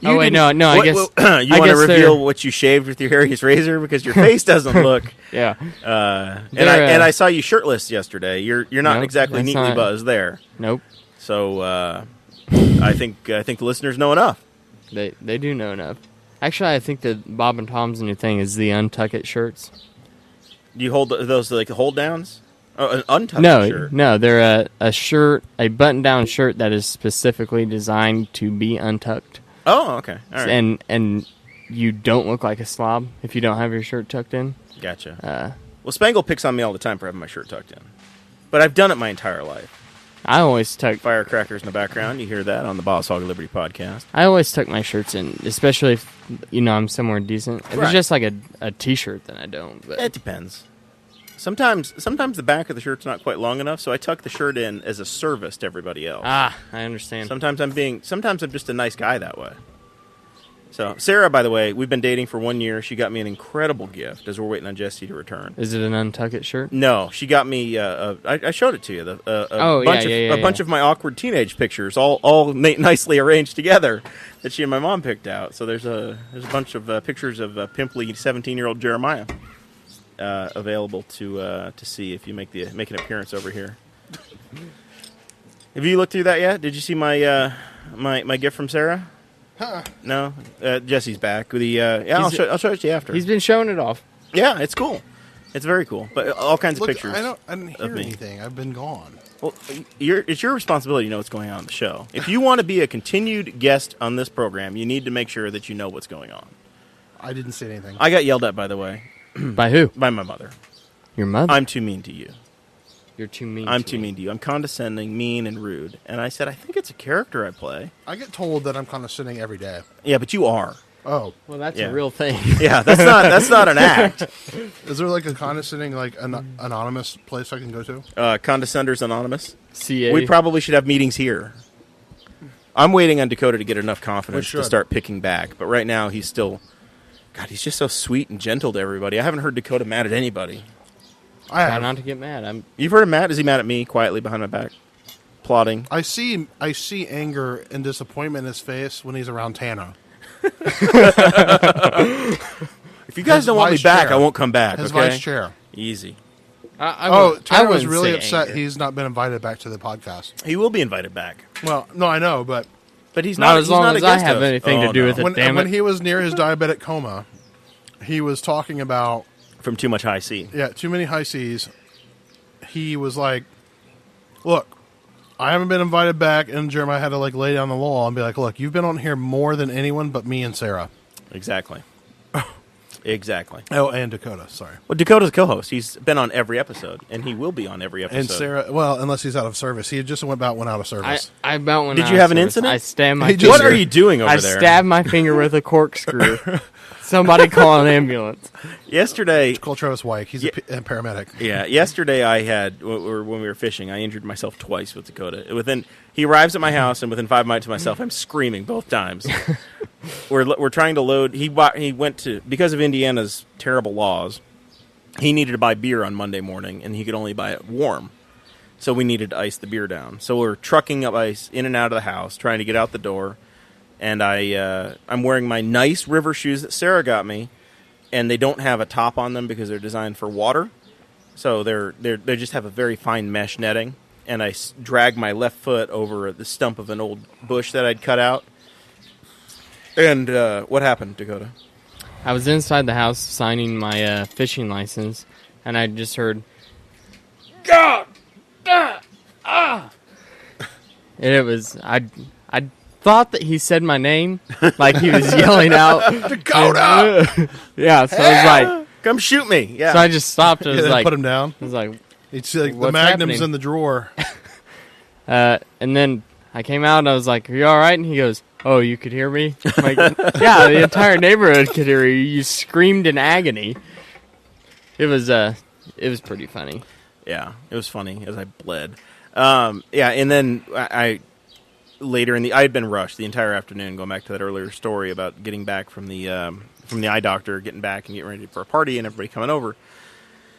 I guess you want to reveal what you shaved with your Harry's razor because your face doesn't look. Yeah. And I saw you shirtless yesterday. You're not exactly neatly buzzed there. Nope. So I think the listeners know enough. They do know enough. Actually, I think that Bob and Tom's new thing is the untuck it shirts. Do you hold those like hold downs? Oh, an untucked shirt? No, they're a shirt, a button-down shirt that is specifically designed to be untucked. Oh, okay. All right. And you don't look like a slob if you don't have your shirt tucked in. Gotcha. Well, Spangle picks on me all the time for having my shirt tucked in. But I've done it my entire life. I always tuck... Firecrackers in the background. You hear that on the Boss Hog of Liberty podcast. I always tuck my shirts in, especially if, I'm somewhere decent. If it's just like a T-shirt, then I don't. But. It depends. Sometimes the back of the shirt's not quite long enough, so I tuck the shirt in as a service to everybody else. I understand. Sometimes I'm just a nice guy that way. So, Sarah, by the way, we've been dating for 1 year. She got me an incredible gift as we're waiting on Jesse to return. Is it an untuck it shirt? No, she got me. I showed it to you. A bunch of my awkward teenage pictures, all nicely arranged together, that she and my mom picked out. So there's a bunch of pictures of pimply 17-year-old Jeremiah available to see if you make an appearance over here. Have you looked through that yet? Did you see my my gift from Sarah? Huh. No, Jesse's back. I'll show it to you after. He's been showing it off. Yeah, it's cool. It's very cool. But all kinds of pictures. I didn't hear anything. I've been gone. Well, it's your responsibility to know what's going on in the show. If you want to be a continued guest on this program, you need to make sure that you know what's going on. I didn't say anything. I got yelled at, by the way. By who? By my mother. Your mother? I'm too mean to you. You're too mean I'm too mean to you. I'm condescending, mean, and rude. And I said, I think it's a character I play. I get told that I'm condescending every day. Yeah, but you are. Oh. Well, that's a real thing. Yeah, that's not an act. Is there like a condescending, anonymous place I can go to? Condescenders Anonymous. CA. We probably should have meetings here. I'm waiting on Dakota to get enough confidence to start picking back. But right now, he's still... God, he's just so sweet and gentle to everybody. I haven't heard Dakota mad at anybody. Try not to get mad. You've heard him mad? Is he mad at me quietly behind my back? Plotting? I see anger and disappointment in his face when he's around Tana. If you guys don't want me back, I won't come back. His okay? vice chair. Easy. Tana was really upset he's not been invited back to the podcast. He will be invited back. Well, no, I know, but he's not as long as I have host. anything to do with it. When he was near his diabetic coma, he was talking about from too much high C. Yeah, too many high C's. He was like, "Look, I haven't been invited back," and Jeremiah had to lay down the law and be like, "Look, you've been on here more than anyone but me and Sarah." Exactly. Exactly. Oh, and Dakota. Sorry. Well, Dakota's a co-host. He's been on every episode, and he will be on every episode. And Sarah, well, unless he's out of service. He just went out of service. I about went. Did you have an incident? I stabbed my. What are you doing over there? I stabbed my finger with a corkscrew. Somebody call an ambulance. Yesterday... Call Travis White. He's a paramedic. Yeah. Yesterday I had... When we were fishing, I injured myself twice with Dakota. He arrives at my house, and within 5 minutes of myself, I'm screaming both times. We're trying to load... He went to... Because of Indiana's terrible laws, he needed to buy beer on Monday morning, and he could only buy it warm. So we needed to ice the beer down. So we're trucking up ice in and out of the house, trying to get out the door. And I'm wearing my nice river shoes that Sarah got me, and they don't have a top on them because they're designed for water. So they just have a very fine mesh netting. and I dragged my left foot over the stump of an old bush that I'd cut out. And what happened, Dakota? I was inside the house signing my fishing license, and I just heard, God! And it was, I thought that he said my name, like he was yelling out, Dakota! Yeah, so I was like, come shoot me. Yeah. so I just stopped. I was Then like, put him down. I was like, It's like the What's magnum's happening? in the drawer. and then I came out and I was like, are you all right? And he goes, oh, you could hear me? I'm like, yeah, the entire neighborhood could hear you. You screamed in agony. It was pretty funny. Yeah, it was funny as I bled. Yeah, and then I later I had been rushed the entire afternoon. Going back to that earlier story about getting back from the eye doctor, getting back and getting ready for a party, and everybody coming over,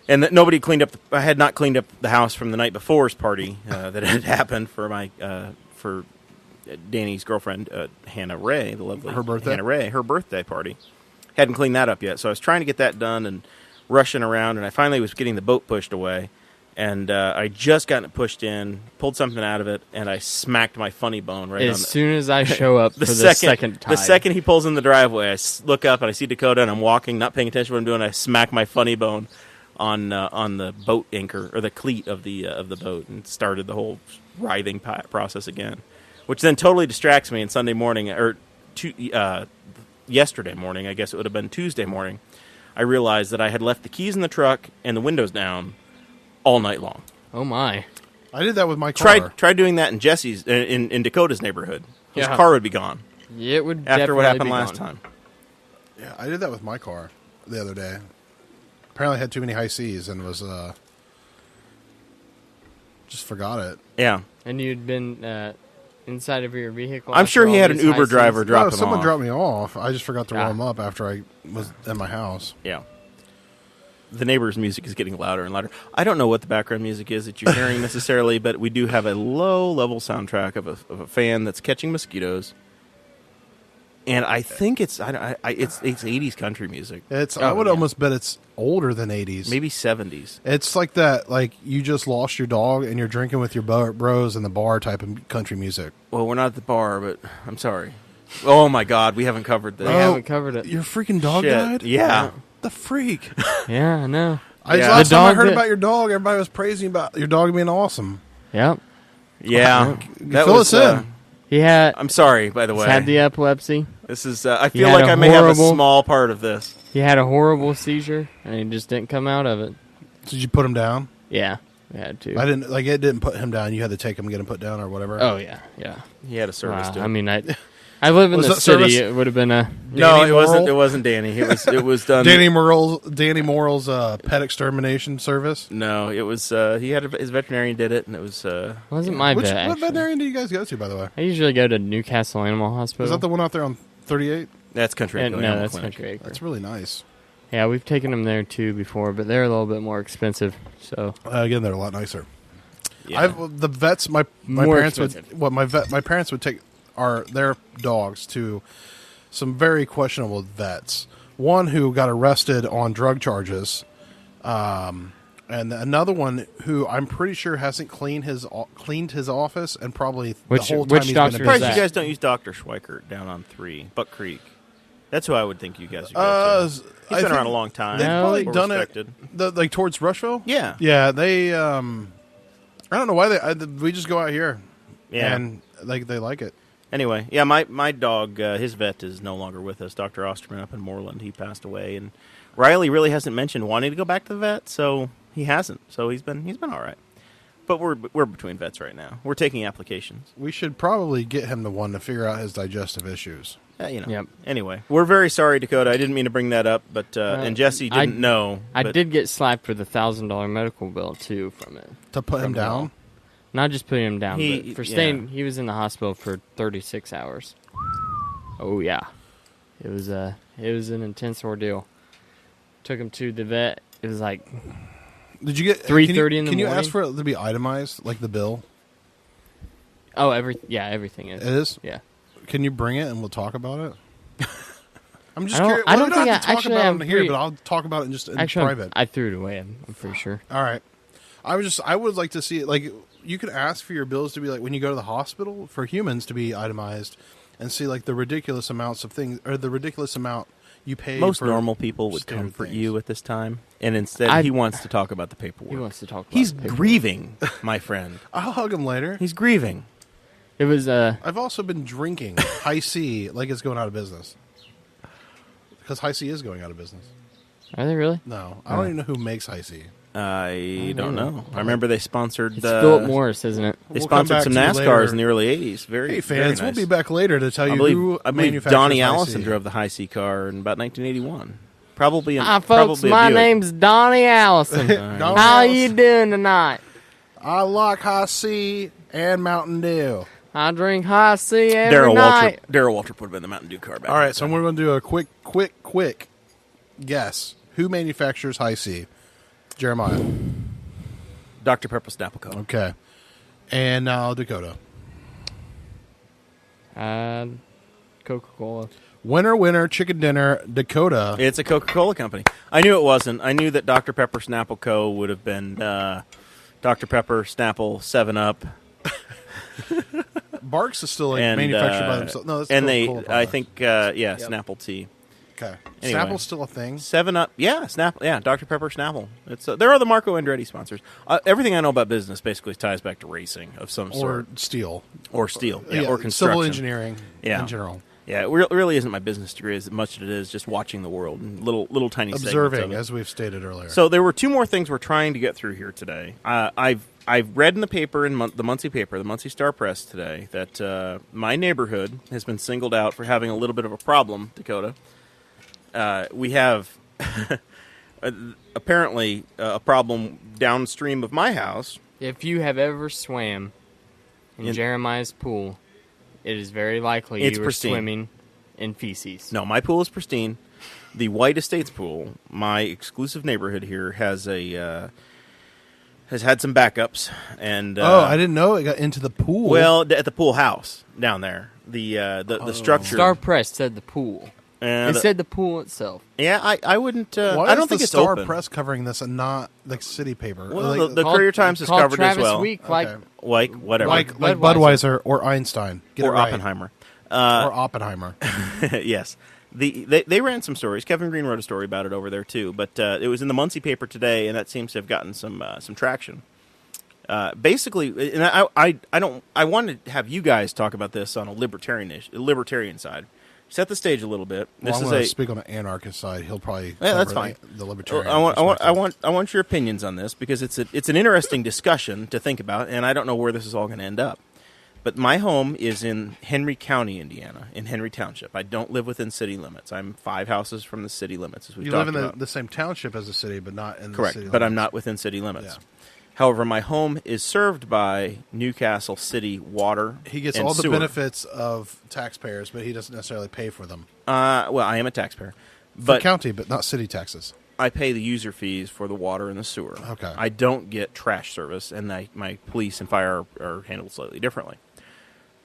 and that nobody cleaned up. I had not cleaned up the house from the night before's party that had happened for my for Danny's girlfriend Hannah Ray, the lovely Her birthday? Hannah Ray, her birthday party. Hadn't cleaned that up yet, so I was trying to get that done and rushing around, and I finally was getting the boat pushed away. And I just got it pushed in, pulled something out of it, and I smacked my funny bone right on As soon as I show up for the second time. The second he pulls in the driveway, I look up and I see Dakota, and I'm walking, not paying attention to what I'm doing. I smack my funny bone on the boat anchor, or the cleat of the boat, and started the whole writhing process again, which then totally distracts me. And Sunday morning, or yesterday morning, I guess it would have been Tuesday morning, I realized that I had left the keys in the truck and the windows down all night long. Oh my! I did that with my car. Tried doing that in Jesse's in Dakota's neighborhood. His Yeah. car would be gone It would after what definitely happened be last gone. time. Yeah, I did that with my car the other day. Apparently, I had too many high C's and was just forgot it. Yeah, And you'd been inside of your vehicle. I'm after sure he all had an these Uber high driver seas? drop No, him someone off. dropped me off. I just forgot to Ah. roll him up after I was at my house. Yeah. The neighbor's music is getting louder and louder. I don't know what the background music is that you're hearing necessarily, but we do have a low-level soundtrack of a fan that's catching mosquitoes. And I think it's 80s country music. I would almost bet it's older than 80s. Maybe 70s. It's like that, like you just lost your dog and you're drinking with your bros in the bar type of country music. Well, we're not at the bar, but I'm sorry. Oh, my God. We haven't covered this. We haven't covered it. Your freaking dog Shit. died? Yeah. The freak. Yeah, I know. Yeah. Last The time I dog heard that- about your dog, everybody was praising about your dog being awesome. Yep. Yeah. That Fill was, us in. He had. I'm sorry, by the He's way. had the epilepsy. This is. I feel had like a I may have a horrible- small part of this. He had a horrible seizure, and he just didn't come out of it. Did you put him down? Yeah, we had to. I didn't. Like it didn't put him down. You had to take him, get him put down, or whatever. Oh yeah, yeah. He had a service Wow. too. I mean, I live in Was the that city. service? It would have been a. No, Danny it wasn't. Morrell? It wasn't Danny. It was done. Danny Morrell's pet extermination service. No, it was. He had his veterinarian did it, and it was. Wasn't my What vet. Actually. veterinarian do you guys go to, by the way? I usually go to Newcastle Animal Hospital. Is that the one out there on 38? That's Country Acre No, Animal that's Clinic. Country Acre. That's really nice. Yeah, we've taken them there too before, but they're a little bit more expensive. So Again, they're a lot nicer. Yeah. The vets, my More parents expensive. would. Well, my parents would take their dogs to some very questionable vets. One who got arrested on drug charges, and another one who I'm pretty sure hasn't cleaned his office, and probably Which the whole time he's doctor been is Surprised that? you guys don't use Dr. Schweikert down on 3 Buck Creek. That's who I would think you guys would go to. He's I been around think a long time. They've No, probably Well done respected. it like towards Rushville. Yeah. Yeah, they. I don't know why we just go out here. Yeah. and they like it. Anyway, yeah, my dog, his vet is no longer with us. Dr. Osterman up in Moreland, he passed away, and Riley really hasn't mentioned wanting to go back to the vet, so he hasn't. So he's been all right. But we're between vets right now. We're taking applications. We should probably get him the one to figure out his digestive issues. Yep. Anyway, we're very sorry, Dakota. I didn't mean to bring that up, but and Jesse didn't know. I but did get slapped with a $1,000 medical bill too from it. To put him From down? all. Not just putting him down, He- but for yeah. staying. He was in the hospital for 36 hours. Oh yeah, it was an intense ordeal. Took him to the vet. It was like Did you get 3:30 in the Can you morning? ask for it to be itemized, like the bill? everything is. It is. Yeah. Can you bring it and we'll talk about it? I'm just I don't- curious. I Well, don't we don't think have to I- talk actually, about I'm it here, pretty- but I'll talk about it just in Actually, private. I threw it away. I'm pretty sure. All right. I would like to see it. Like, you could ask for your bills to be like when you go to the hospital for humans to be itemized, and see like the ridiculous amounts of things or the ridiculous amount you pay. Most for normal people would standard comfort things. you at this time, and instead he wants to talk about the paperwork. He wants to talk about He's the paperwork. grieving, my friend. I'll hug him later. He's grieving. It was I've also been drinking High C like it's going out of business. Because High C is going out of business. Are they really? No, I don't even know who makes High C. I don't know. I remember they sponsored. It's Philip Morris, isn't it? They We'll come sponsored back some to you NASCARs later. in the early '80s. Very, Hey very fans, nice. we'll be back later to tell you I who believe manufactures Donnie High Allison C. drove the High C car in about 1981. Probably. Hi, folks. Probably a My Buick. name's Donnie Allison. Donnie How Allison. you doing tonight? I like High C and Mountain Dew. I drink High C every night. Darryl Waltrip would have been the Mountain Dew car back. All in right, the so day. we're going to do a quick guess. Who manufactures High C? Jeremiah. Dr. Pepper Snapple Coke. Okay. And now Dakota. Coca-Cola. Winner, chicken dinner, Dakota. It's a Coca-Cola company. I knew it wasn't. I knew that Dr. Pepper Snapple Co. would have been Dr. Pepper Snapple 7-Up. Barks is still like And, manufactured by themselves. No, that's and Coca-Cola I product. think, Snapple tea. Okay. Anyway. Snapple's still a thing. 7-Up, yeah, Snapple, yeah, Dr. Pepper Snapple. It's there are the Marco Andretti sponsors. Everything I know about business basically ties back to racing of some Or sort, steel. or steel, or construction, Civil engineering Yeah. in general. Yeah, it really isn't my business degree as much as it is just watching the world and little tiny segments Observing, of it. as we've stated earlier. So there were two more things we're trying to get through here today. I've read in the paper, the Muncie paper, the Muncie Star Press today, that my neighborhood has been singled out for having a little bit of a problem, Dakota. We have apparently a problem downstream of my house. If you have ever swam in Jeremiah's pool, it is very likely It's you were pristine. swimming in feces. No, my pool is pristine. The White Estates pool, my exclusive neighborhood here, has had some backups, and I didn't know it got into the pool. well, at the pool house down there, the structure. Star Press said the pool. and It said the pool itself. yeah, I wouldn't. why I don't is think the it's Star open. Press covering this and not the city paper? Well, Like- the Courier Times has Called covered Travis as well. Week, Okay. Like whatever, like Budweiser. Budweiser or Einstein. Get or it right. Oppenheimer. Or Oppenheimer. Yes. They ran some stories. Kevin Green wrote a story about it over there too, but it was in the Muncie paper today, and that seems to have gotten some traction. Basically, and I wanted to have you guys talk about this on a libertarian side. Set the stage a little bit. Well, This I'm is going a to speak on the anarchist side. He'll probably Yeah, that's cover fine. the libertarian. I want your opinions on this because it's an interesting discussion to think about, and I don't know where this is all going to end up. But my home is in Henry County, Indiana, in Henry Township. I don't live within city limits. I'm 5 houses from the city limits, as we've You talked live in about. the same township as the city, but not in Correct, the city but I'm limits. not within city limits. Yeah. However, my home is served by Newcastle City Water. He gets and all the sewer. benefits of taxpayers, but he doesn't necessarily pay for them. Well, I am a taxpayer, For but county, but not city taxes. I pay the user fees for the water and the sewer. Okay. I don't get trash service, and my police and fire are handled slightly differently.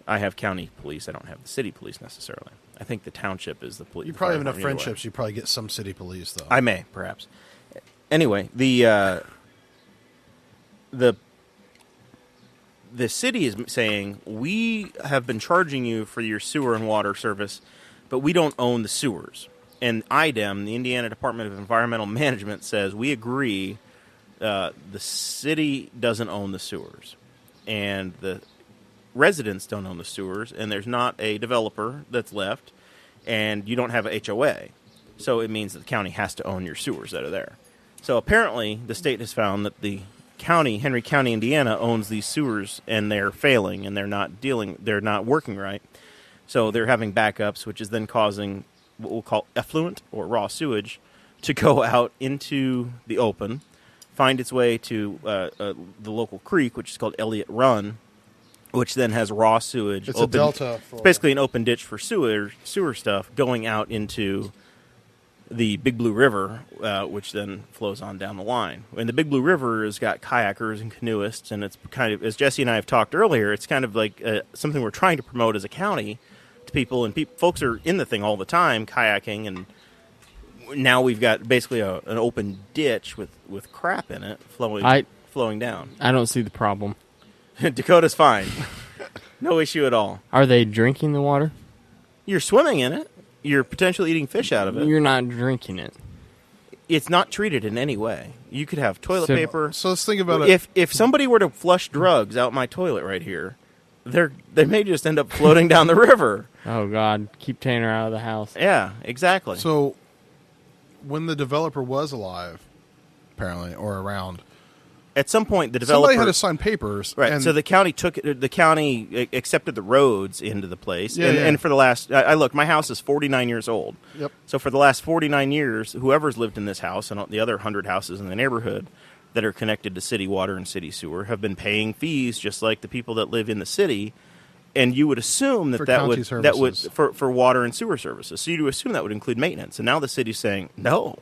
I have county police. I don't have the city police necessarily. I think the township is the police. You probably have enough friendships. You probably get some city police, though. I may, perhaps. Anyway, the city is saying, we have been charging you for your sewer and water service, but we don't own the sewers. And IDEM, the Indiana Department of Environmental Management, says, we agree the city doesn't own the sewers. And the residents don't own the sewers, and there's not a developer that's left, and you don't have a HOA. So it means that the county has to own your sewers that are there. So apparently the state has found that the county, Henry County, Indiana, owns these sewers, and they're failing, and they're not working right. So they're having backups, which is then causing what we'll call effluent or raw sewage to go out into the open, find its way to the local creek, which is called Elliott Run, which then has raw sewage. It's a delta. It's basically an open ditch for sewer stuff going out into the Big Blue River, which then flows on down the line. And the Big Blue River has got kayakers and canoeists, and it's kind of, as Jesse and I have talked earlier, it's kind of like something we're trying to promote as a county to people, and folks are in the thing all the time, kayaking, and now we've got basically an open ditch with crap in it flowing flowing down. I don't see the problem. Dakota's fine. No issue at all. Are they drinking the water? You're swimming in it. You're potentially eating fish out of it. You're not drinking it. It's not treated in any way. You could have toilet paper. So let's think about it. If somebody were to flush drugs out my toilet right here, they may just end up floating down the river. Oh, God. Keep Tanner out of the house. Yeah, exactly. So when the developer was alive, apparently, or around, at some point, the developer somebody had to sign papers. Right. And so the county accepted the roads into the place, Yeah, and for the last, I look, my house is 49 years old. Yep. So for the last 49 years, whoever's lived in this house and the other 100 houses in the neighborhood that are connected to city water and city sewer have been paying fees just like the people that live in the city. And you would assume For that county would services. for water and sewer services. So you would assume that would include maintenance. And now the city's saying, no,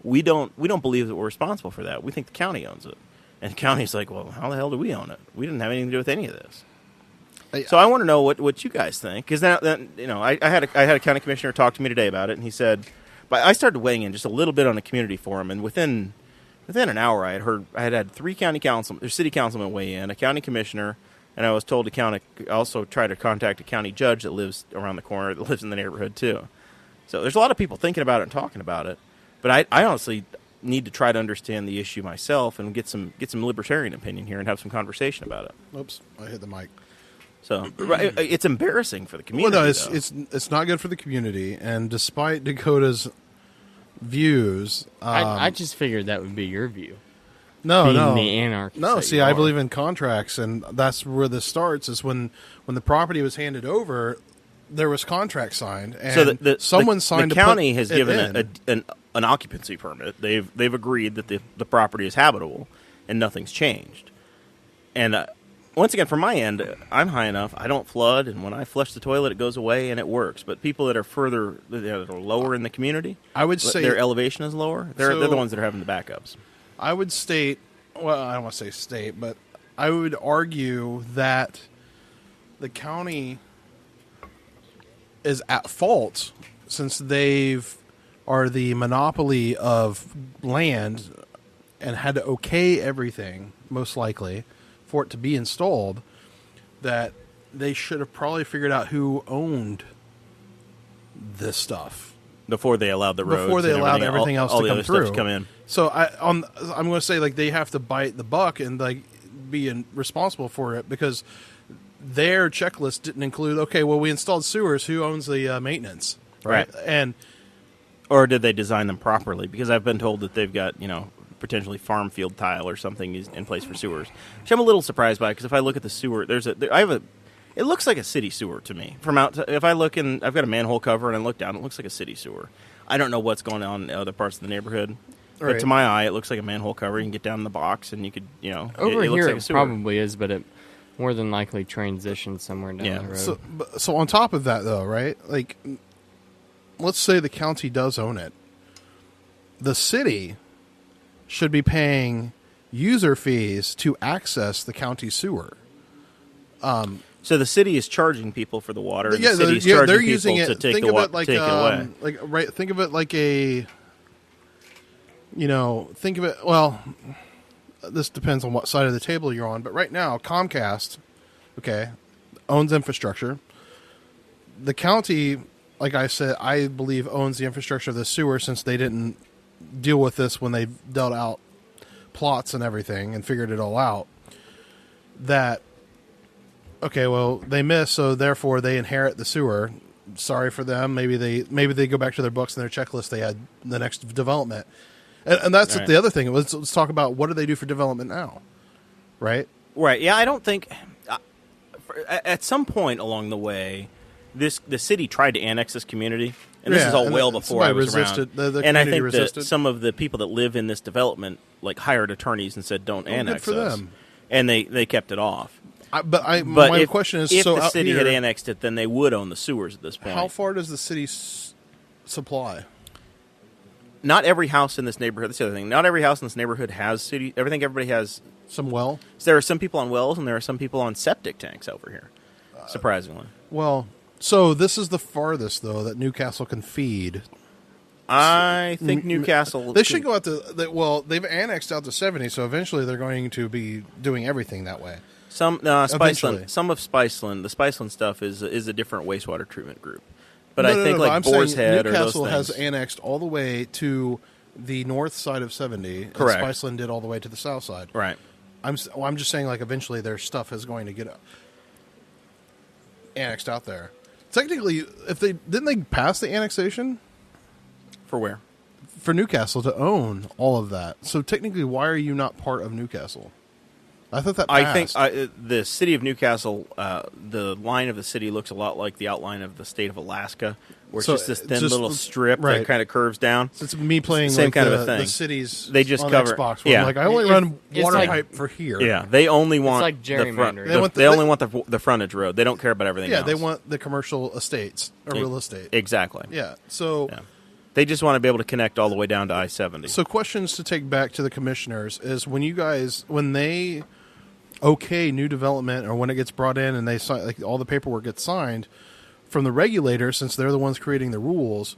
we don't believe that we're responsible for that. We think the county owns it. And the county's like, well, how the hell do we own it? We didn't have anything to do with any of this. So I want to know what you guys think, because I had a county commissioner talk to me today about it, and he said, but I started weighing in just a little bit on a community forum, and within an hour, I had 3 city councilmen weigh in, a county commissioner, and I was told to also try to contact a county judge that lives around the corner, that lives in the neighborhood too. So there's a lot of people thinking about it and talking about it, but I honestly need to try to understand the issue myself and get some libertarian opinion here and have some conversation about it. Oops, I hit the mic. So it's embarrassing for the community. Well, no, it's not good for the community. And despite Dakota's views, I just figured that would be your view. no, being the anarchist no. that See, you I are. believe in contracts, and that's where this starts. Is when the property was handed over, there was contract signed, and so someone signed. The county has it given in. an occupancy permit. They've agreed that the property is habitable, and nothing's changed. And once again, from my end, I'm high enough. I don't flood, and when I flush the toilet, it goes away and it works. But people that are that are lower in the community, I would say their elevation is lower. They're the ones that are having the backups. I would state, well, I don't want to say state, but I would argue that the county is at fault since are the monopoly of land and had to okay everything, most likely, for it to be installed, that they should have probably figured out who owned this stuff Before they allowed the roads, before they and allowed everything else all to the come other stuff through. to come in. So I'm going to say, like, they have to bite the buck and like be responsible for it, because their checklist didn't include, okay, well, we installed sewers, who owns the maintenance, Right. And Or did they design them properly? Because I've been told that they've got, potentially farm field tile or something is in place for sewers, which I'm a little surprised by, because if I look at the sewer, it looks like a city sewer to me. If I look in, I've got a manhole cover and I look down, it looks like a city sewer. I don't know what's going on in other parts of the neighborhood, but Right. to my eye, it looks like a manhole cover. You can get down in the box and you could, Over it looks here, like a it sewer. probably is, but it more than likely transitions somewhere down Yeah. the road. so on top of that, though, right? Like, let's say the county does own it. The city should be paying user fees to access the county sewer. So the city is charging people for the water, and Yeah, the city's charging they're people using it. to take Think the of water, it like take it away. Think of it like a. Think of it. Well, this depends on what side of the table you're on, but right now, Comcast, owns infrastructure. The county, like I said, I believe owns the infrastructure of the sewer, since they didn't deal with this when they dealt out plots and everything and figured it all out. That. Okay, well, they missed, so therefore they inherit the sewer. Sorry for them. Maybe they go back to their books and their checklist. They had the next development, and that's Right. the other thing. Let's talk about, what do they do for development now, right? Right. Yeah, I don't think at some point along the way, the city tried to annex this community, and this Yeah, is all and well then before I was somebody resisted. around. The And I community think resisted. that some of the people that live in this development hired attorneys and said, "Don't annex good for us," them. and they kept it off. But But my question is, if so the out city here, had annexed it, then they would own the sewers at this point. how far does the city supply? Not every house in this neighborhood. That's the other thing. Not every house in this neighborhood has city. Everybody has. Some well? There are some people on wells, and there are some people on septic tanks over here. Surprisingly, Well, so this is the farthest, though, that Newcastle can feed. I think Newcastle. They should go out to. Well, they've annexed out to 70, so eventually they're going to be doing everything that way. Spiceland. Some of Spiceland. The Spiceland stuff is a different wastewater treatment group. But I think I'm Boar's saying Head Newcastle or those things. has annexed all the way to the north side of 70. Correct. And Spiceland did all the way to the south side. Right. I'm just saying, like, eventually their stuff is going to get annexed out there. Technically, didn't they pass the annexation For where? for Newcastle to own all of that? So technically, why are you not part of Newcastle? I thought that passed. I think the city of Newcastle, the line of the city looks a lot like the outline of the state of Alaska, where it's just this thin little strip that kind of curves down. So it's me playing Same like kind of a thing. The cities They just on cover Xbox. Where yeah. I'm like, I only run water pipe for here. Yeah, they only want like the front. gerrymandering. They only want the frontage road. They don't care about everything Yeah, else. they want the commercial estates or real estate. Exactly. Yeah, so Yeah. They just want to be able to connect all the way down to I-70. so questions to take back to the commissioners is when they okay new development or when it gets brought in and they sign, like all the paperwork gets signed from the regulators, since they're the ones creating the rules,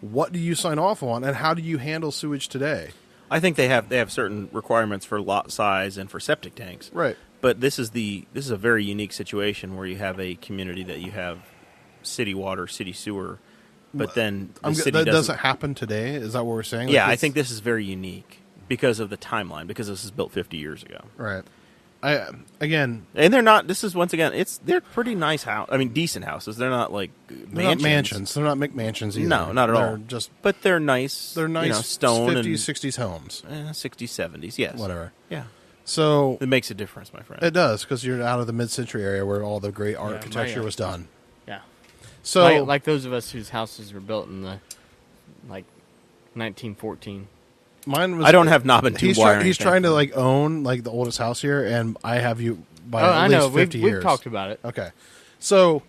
what do you sign off on and how do you handle sewage today? I think they have certain requirements for lot size and for septic tanks. Right. But this is a very unique situation where you have a community that you have city water, city sewer, but then the city that doesn't happen today. Is that what we're saying? Yeah, I think this is very unique because of the timeline, because this was built 50 years ago. Right. And they're not. This is once again. They're pretty nice house. I mean, decent houses. They're not like mansions. They're not mansions. They're not McMansions either. No, not at all. But they're nice. They're nice. You know, stone 50s, and 60s homes. 60s, 70s. Yes. Whatever. Yeah. So it makes a difference, my friend. It does, because you're out of the mid-century area where all the great architecture was done. Yeah. So like those of us whose houses were built in the 1914. Mine was. I don't have knob and tube wiring. He's trying to own the oldest house here, and I have you by I at least know. 50 years. We've talked about it. Okay, so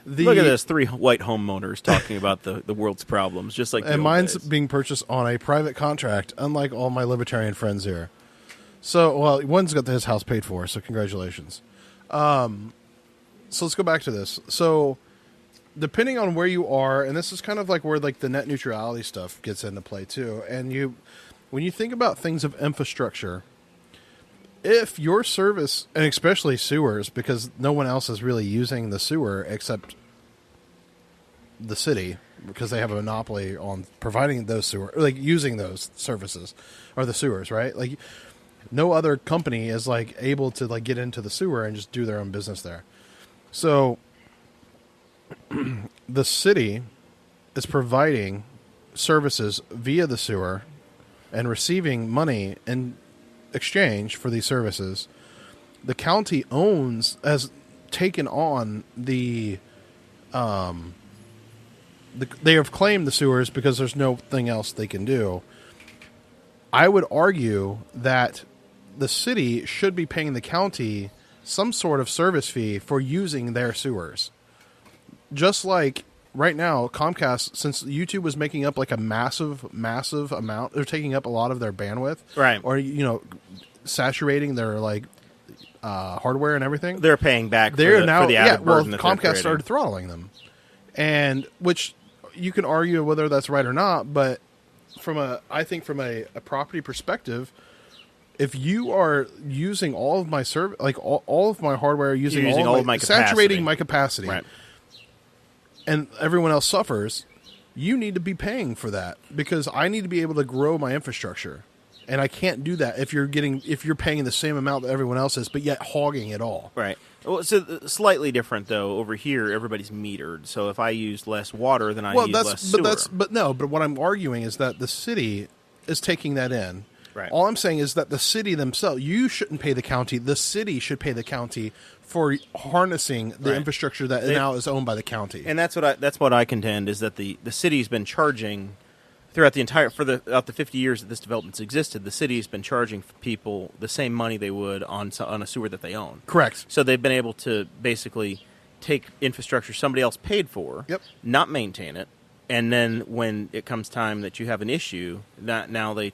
look at this: 3 white homeowners talking about the world's problems, just like. And mine's being purchased on a private contract, unlike all my libertarian friends here. So, well, one's got his house paid for, so congratulations. So let's go back to this. So, depending on where you are, and this is kind of like where the net neutrality stuff gets into play too. And when you think about things of infrastructure, if your service, and especially sewers, because no one else is really using the sewer except the city, because they have a monopoly on providing those using those services or the sewers, right? No other company is able to get into the sewer and just do their own business there. So the city is providing services via the sewer and receiving money in exchange for these services. The county has taken on they have claimed the sewers because there's nothing else they can do. I would argue that the city should be paying the county some sort of service fee for using their sewers. Just like right now, Comcast, since YouTube was making up a massive, massive amount, they're taking up a lot of their bandwidth. Right. Or, saturating their hardware and everything. They're paying back for the added burden that Comcast they're started throttling them. And which you can argue whether that's right or not, but I think from a property perspective, if you are using all of my all of my hardware, using all of my capacity, saturating my capacity, right, and everyone else suffers, you need to be paying for that, because I need to be able to grow my infrastructure, and I can't do that if you're paying the same amount that everyone else is, but yet hogging it all. Right. Well, so slightly different though. Over here, everybody's metered. So if I use less water, then I use less sewer. But what I'm arguing is that the city is taking that in. Right. All I'm saying is that the city themselves, you shouldn't pay the county. The city should pay the county for harnessing the infrastructure that now is owned by the county. And that's what I contend is that the city's been charging throughout the 50 years that this development's existed. The city's been charging people the same money they would on a sewer that they own. Correct. So they've been able to basically take infrastructure somebody else paid for, not maintain it, and then when it comes time that you have an issue, now they,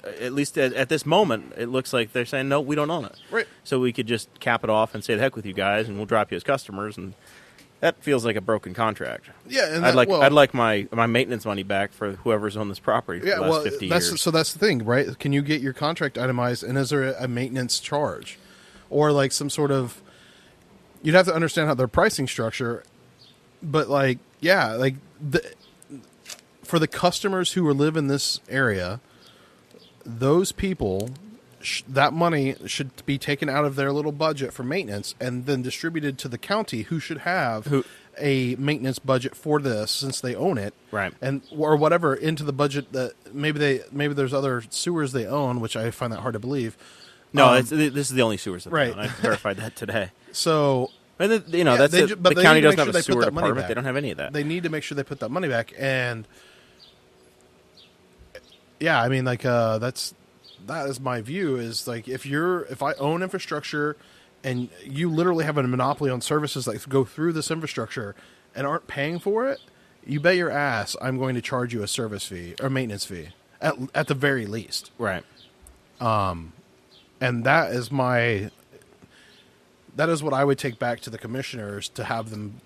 at least at this moment, it looks like they're saying, no, we don't own it. Right. So we could just cap it off and say, the heck with you guys, and we'll drop you as customers, and That feels like a broken contract. Yeah, and I'd like my maintenance money back for whoever's owned this property for the last 50 years. So that's the thing, right? Can you get your contract itemized, and is there a maintenance charge, or like some sort of? You'd have to understand how their pricing structure, but for the customers who live in this area, those people, that money should be taken out of their little budget for maintenance and then distributed to the county, who should have a maintenance budget for this since they own it, right? And or whatever into the budget that maybe there's other sewers they own, which I find that hard to believe. No, this is the only sewers that they right. own. I verified that today. So. And the county doesn't have a sewer department. They don't have any of that. They need to make sure they put that money back. And yeah, I mean, that is my view. Is like if I own infrastructure, and you literally have a monopoly on services that go through this infrastructure and aren't paying for it, you bet your ass I'm going to charge you a service fee or maintenance fee at the very least. Right. And that is what I would take back to the commissioners to have them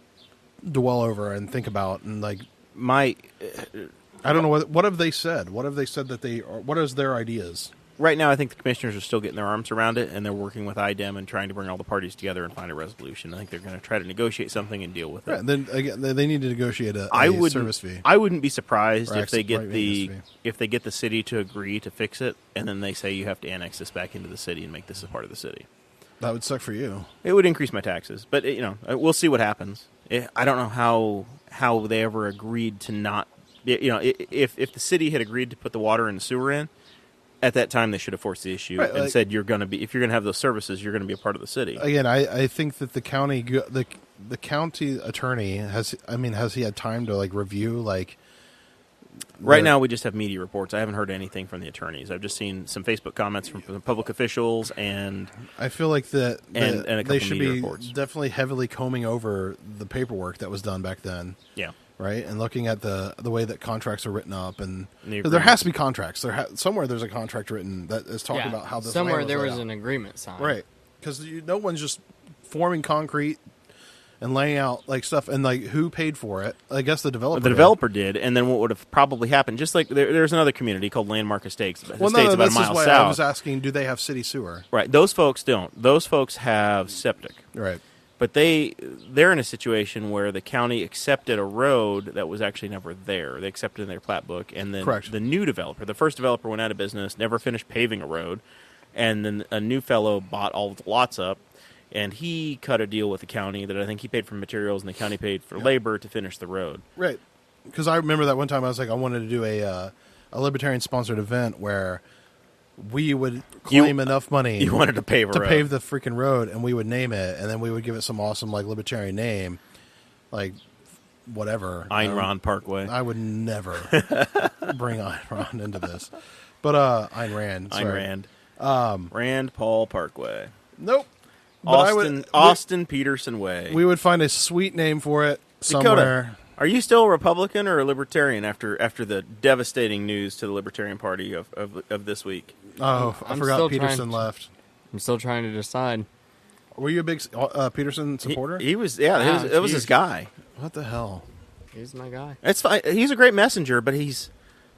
dwell over and think about. And like I don't know what have they said. What have they said that they are? What is their ideas? Right now, I think the commissioners are still getting their arms around it, and they're working with IDEM and trying to bring all the parties together and find a resolution. I think they're going to try to negotiate something and deal with it. Right, then again, they need to negotiate a service fee. I wouldn't be surprised Or if they get if they get the city to agree to fix it, and then they say you have to annex this back into the city and make this a part of the city. That would suck for you. It would increase my taxes, but we'll see what happens. I don't know how they ever agreed to not. If the city had agreed to put the water and the sewer in, at that time they should have forced the issue and said if you're going to have those services, you're going to be a part of the city. Again, I think that the county attorney has he had time to review Right now, we just have media reports. I haven't heard anything from the attorneys. I've just seen some Facebook comments from public officials, and I feel like and a couple they should media be reports. Definitely heavily combing over the paperwork that was done back then. Yeah, right, and looking at the way that contracts are written up, and there has to be contracts. Somewhere there's a contract written that is talking about how this. Somewhere land there laid was out. an agreement signed, right? Because no one's just forming concrete and laying out stuff, and who paid for it? I guess the developer. The developer did, and then what would have probably happened? Just like there's another community called Landmark Estates. About a mile south. I was asking, do they have city sewer? Right. Those folks don't. Those folks have septic. Right. But they're in a situation where the county accepted a road that was actually never there. They accepted it in their plat book, and then Correct. The new developer, the first developer, went out of business, never finished paving a road, and then a new fellow bought all the lots up. And he cut a deal with the county that I think he paid for materials and the county paid for labor to finish the road. Right. Because I remember that one time I was I wanted to do a libertarian-sponsored event where we would claim enough money. You wanted to pave pave the freaking road, and we would name it, and then we would give it some awesome libertarian name, whatever. Ayn Rand Parkway. I would never bring Ayn Rand into this. But Ayn Rand. Sorry. Ayn Rand. Rand Paul Parkway. Nope. Austin Peterson Way. We would find a sweet name for it somewhere. Dakota, are you still a Republican or a Libertarian after the devastating news to the Libertarian Party of this week? Oh, I forgot Peterson left. I'm still trying to decide. Were you a big Peterson supporter? He was. Yeah, it was his guy. What the hell? He's my guy. It's fine. He's a great messenger, but he's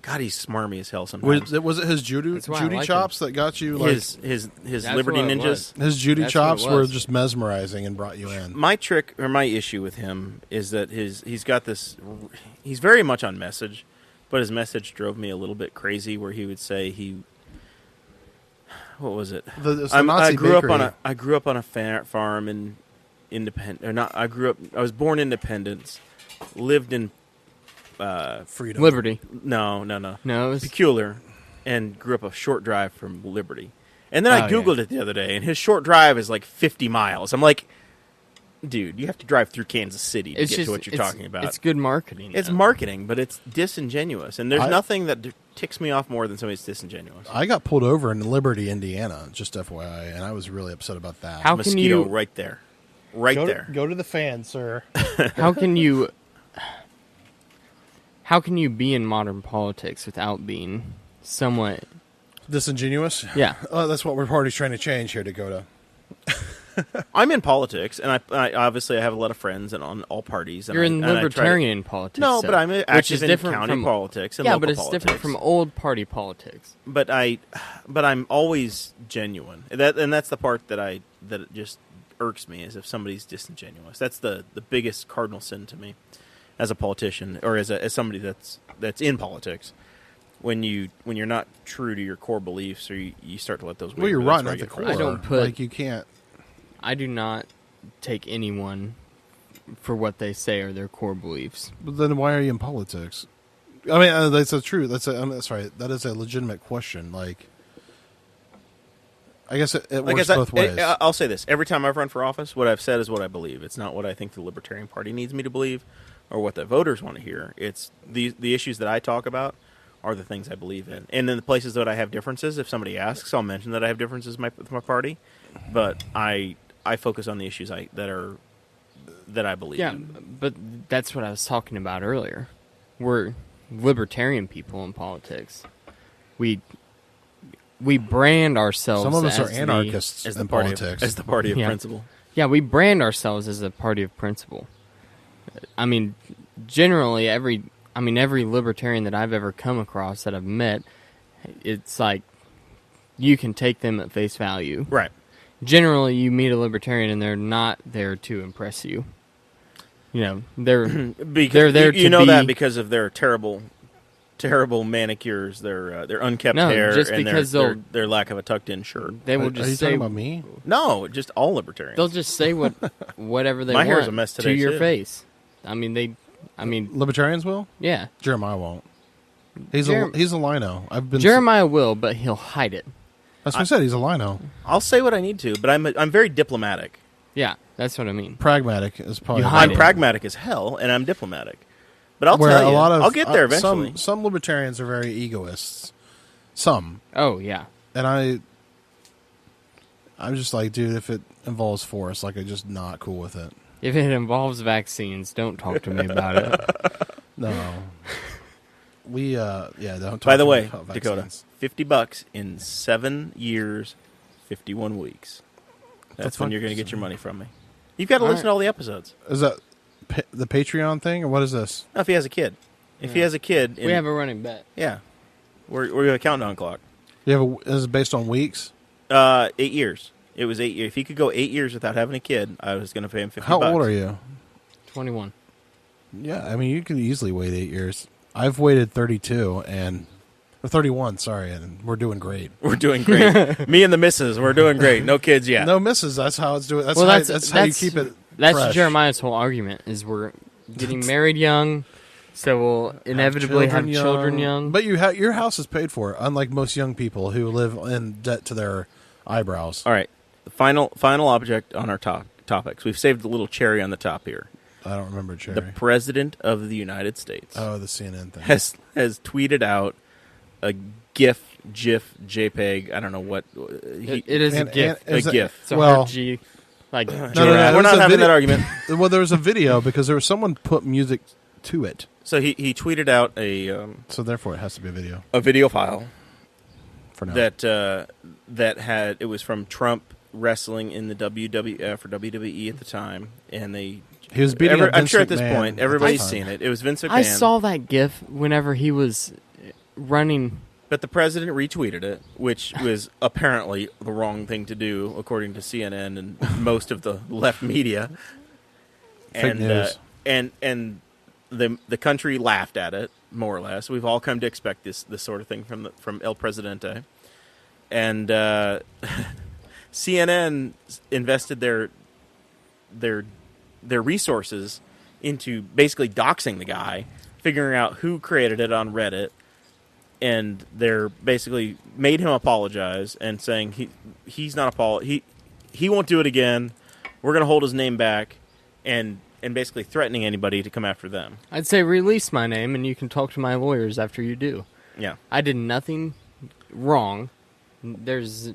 smarmy as hell sometimes. Was it his Judy chops that got you his Liberty Ninjas? His Judy chops were just mesmerizing and brought you in. My trick or my issue with him is that he's got this. He's very much on message, but his message drove me a little bit crazy. Where he would say what was it? I grew up on a farm in Independence. Or not. I was born in Independence, lived in. Freedom. Liberty. No. No, it was Peculiar, and grew up a short drive from Liberty. And then I Googled it the other day, and his short drive is 50 miles. I'm like, dude, you have to drive through Kansas City to get to what you're talking about. It's good marketing. It's marketing, but it's disingenuous. And there's nothing that ticks me off more than somebody's disingenuous. I got pulled over in Liberty, Indiana, just FYI, and I was really upset about that. How can you right there. There. Go to the fan, sir. How can you be in modern politics without being somewhat disingenuous? Yeah. That's what we're already trying to change here, Dakota. I'm in politics, and I obviously I have a lot of friends and on all parties. And You're in and I try to- libertarian politics. No, though, but I'm which active is in different county from politics and yeah, local but it's politics. different from old party politics. But I'm always genuine. That's the part that it just irks me is if somebody's disingenuous. That's the biggest cardinal sin to me as a politician or as somebody that's in politics. When you're not true to your core beliefs, or you start to let those. Well, you're waver, rotten that's at the where core. I get don't put- like you can't. I do not take anyone for what they say or their core beliefs. But then why are you in politics? I mean, that's a true. Sorry, that is a legitimate question. Like, I guess it works both ways. I'll say this: every time I've run for office, what I've said is what I believe. It's not what I think the Libertarian Party needs me to believe, or what the voters want to hear. It's the issues that I talk about are the things I believe in. And in the places that I have differences, if somebody asks, I'll mention that I have differences with my party. But I focus on the issues that I believe in. Yeah, but that's what I was talking about earlier. We're libertarian people in politics. We brand ourselves. Some of us as are anarchists As in the party politics. as the party of Yeah. principle. Yeah, we brand ourselves as a party of principle. I mean, generally, every libertarian that I've ever come across that I've met, it's like you can take them at face value. Right. Generally, you meet a libertarian and they're not there to impress you. You know, they're Because there you to know be, that because of their terrible manicures, their unkept No, hair, just and because their lack of a tucked-in shirt. they will Are just you say talking about me? No, just all libertarians. they'll just say whatever they My want hair's a mess to today, your too. face. Libertarians will. Yeah. Jeremiah won't. He's Jer- a lino. I've been. Jeremiah will, but he'll hide it. That's what I said. He's a lino. I'll say what I need to, but I'm very diplomatic. Yeah, that's what I mean. Pragmatic is probably. You hide I'm it. pragmatic as hell, and I'm diplomatic. But I'll Where tell you, a lot of I'll get there eventually. Some libertarians are very egoists. Some, Oh yeah. and I'm just like, dude, if it involves force, like, I'm just not cool with it. If it involves vaccines, don't talk to me about it. No. We don't talk By the to me way, about Dakota, vaccines. $50 in 7 years, 51 weeks. That's when fuck you're going to is get your money from me. You've got to All listen right. to all the episodes. Is that the Patreon thing, or what is this? No, if he has a kid. If he Yeah. has a kid, We have a running bet. yeah, we're a countdown clock. Is it based on weeks? 8 years. It was 8 years. If he could go 8 years without having a kid, I was going to pay him $50. How old are you? 21. Yeah, I mean, you could easily wait 8 years. I've waited 32 or 31, sorry, and we're doing great. We're doing great. Me and the missus, we're doing great. No kids yet. No misses. That's how it's doing. That's Well, how you keep it. That's fresh. Jeremiah's whole argument is we're getting married young, so we'll inevitably have children young. But your house is paid for, unlike most young people who live in debt to their eyebrows. All right. The final object on our topics. We've saved a little cherry on the top here. I don't remember Cherry. The President of the United States Oh, the CNN thing. has tweeted out a GIF, JPEG. I don't know what. It is And- a gift. and is A it- GIF. It's a well- hard G, like No, We're there's not a having video- that argument. Well, there was a video because there was someone put music to it, So he tweeted out so therefore it has to be a video a video file for now. that had it was from Trump wrestling in the WWF or WWE at the time, and they. He was beating up I'm Vince sure at this McMahon point at everybody's the time. seen it. It was Vince McMahon. I saw that GIF whenever he was running. But the president retweeted it, which was apparently the wrong thing to do, according to CNN and most of the left media. Fake news. And the country laughed at it, more or less. We've all come to expect this sort of thing from El Presidente. And CNN invested their resources into basically doxing the guy, figuring out who created it on Reddit, and they're basically made him apologize and saying he's not he won't do it again. We're going to hold his name back, and basically threatening anybody to come after them. I'd say release my name and you can talk to my lawyers after you do. Yeah. I did nothing wrong. There's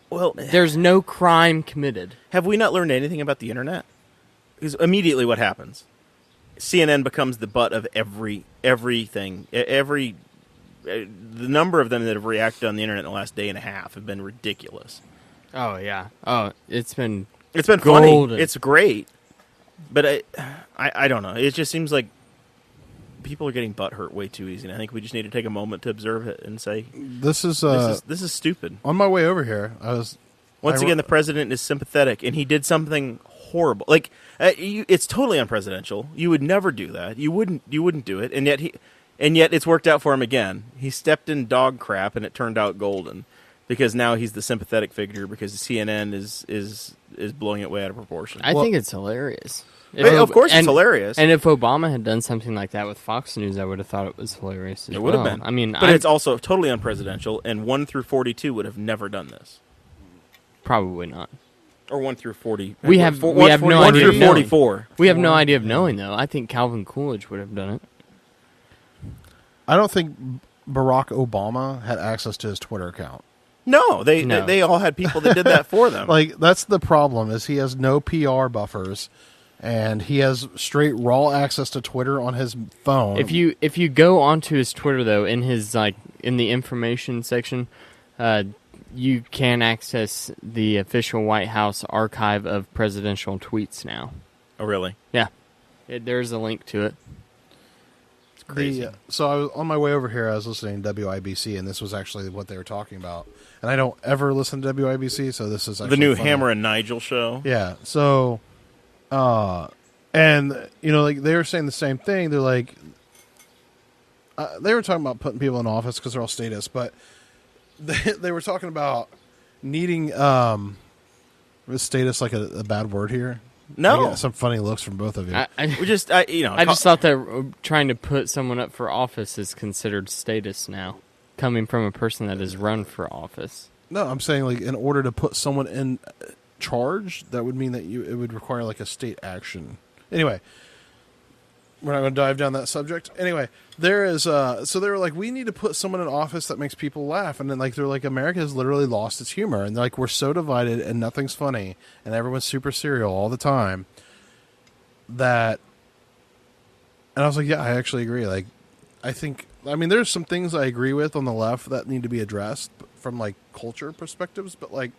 Well, no crime committed. have we not learned anything about the internet? Because immediately what happens? CNN becomes the butt of everything. The number of them that have reacted on the internet in the last day and a half have been ridiculous. Oh yeah. Oh, it's been funny. golden. It's great, but I don't know. It just seems like people are getting butthurt way too easy. And I think we just need to take a moment to observe it and say This is stupid. on my way over here. Once again, the president is sympathetic, and he did something horrible. Like it's totally unpresidential. You would never do that. You wouldn't do it, and yet it's worked out for him again. He stepped in dog crap, and it turned out golden, because now he's the sympathetic figure because CNN is blowing it way out of proportion. I think it's hilarious. Of course, it's hilarious. And if Obama had done something like that with Fox News, I would have thought it was hilarious. It would have been. I mean, but it's also totally unpresidential. And 1 through 42 would have never done this. Probably not. Or 1 through 40. We have no 1 idea. through 44. We have no idea of knowing, though. I think Calvin Coolidge would have done it. I don't think Barack Obama had access to his Twitter account. No, they all had people that did that for them. Like, that's the problem, is he has no PR buffers, and he has straight raw access to Twitter on his phone. If you go onto his Twitter, though, in his in the information section, you can access the official White House archive of presidential tweets now. Oh, really? Yeah, there's a link to it. It's crazy. So I was on my way over here. I was listening to WIBC, and this was actually what they were talking about. And I don't ever listen to WIBC, so this is actually the new funny. Hammer and Nigel show. Yeah. So, and like they were saying the same thing. They're like, they were talking about putting people in office because they're all statists, but they were talking about needing is status like a bad word here? No, I got some funny looks from both of you. I just thought that trying to put someone up for office is considered status now, coming from a person that has run for office. No, I'm saying like in order to put someone in charge, that would mean that it would require like a state action. Anyway, we're not going to dive down that subject. Anyway, there is so they were like, we need to put someone in office that makes people laugh, and then like they're like, America has literally lost its humor, and they're like, we're so divided and nothing's funny, and everyone's super serial all the time. And I was like, yeah, I actually agree. Like, I mean, there's some things I agree with on the left that need to be addressed from like culture perspectives, but like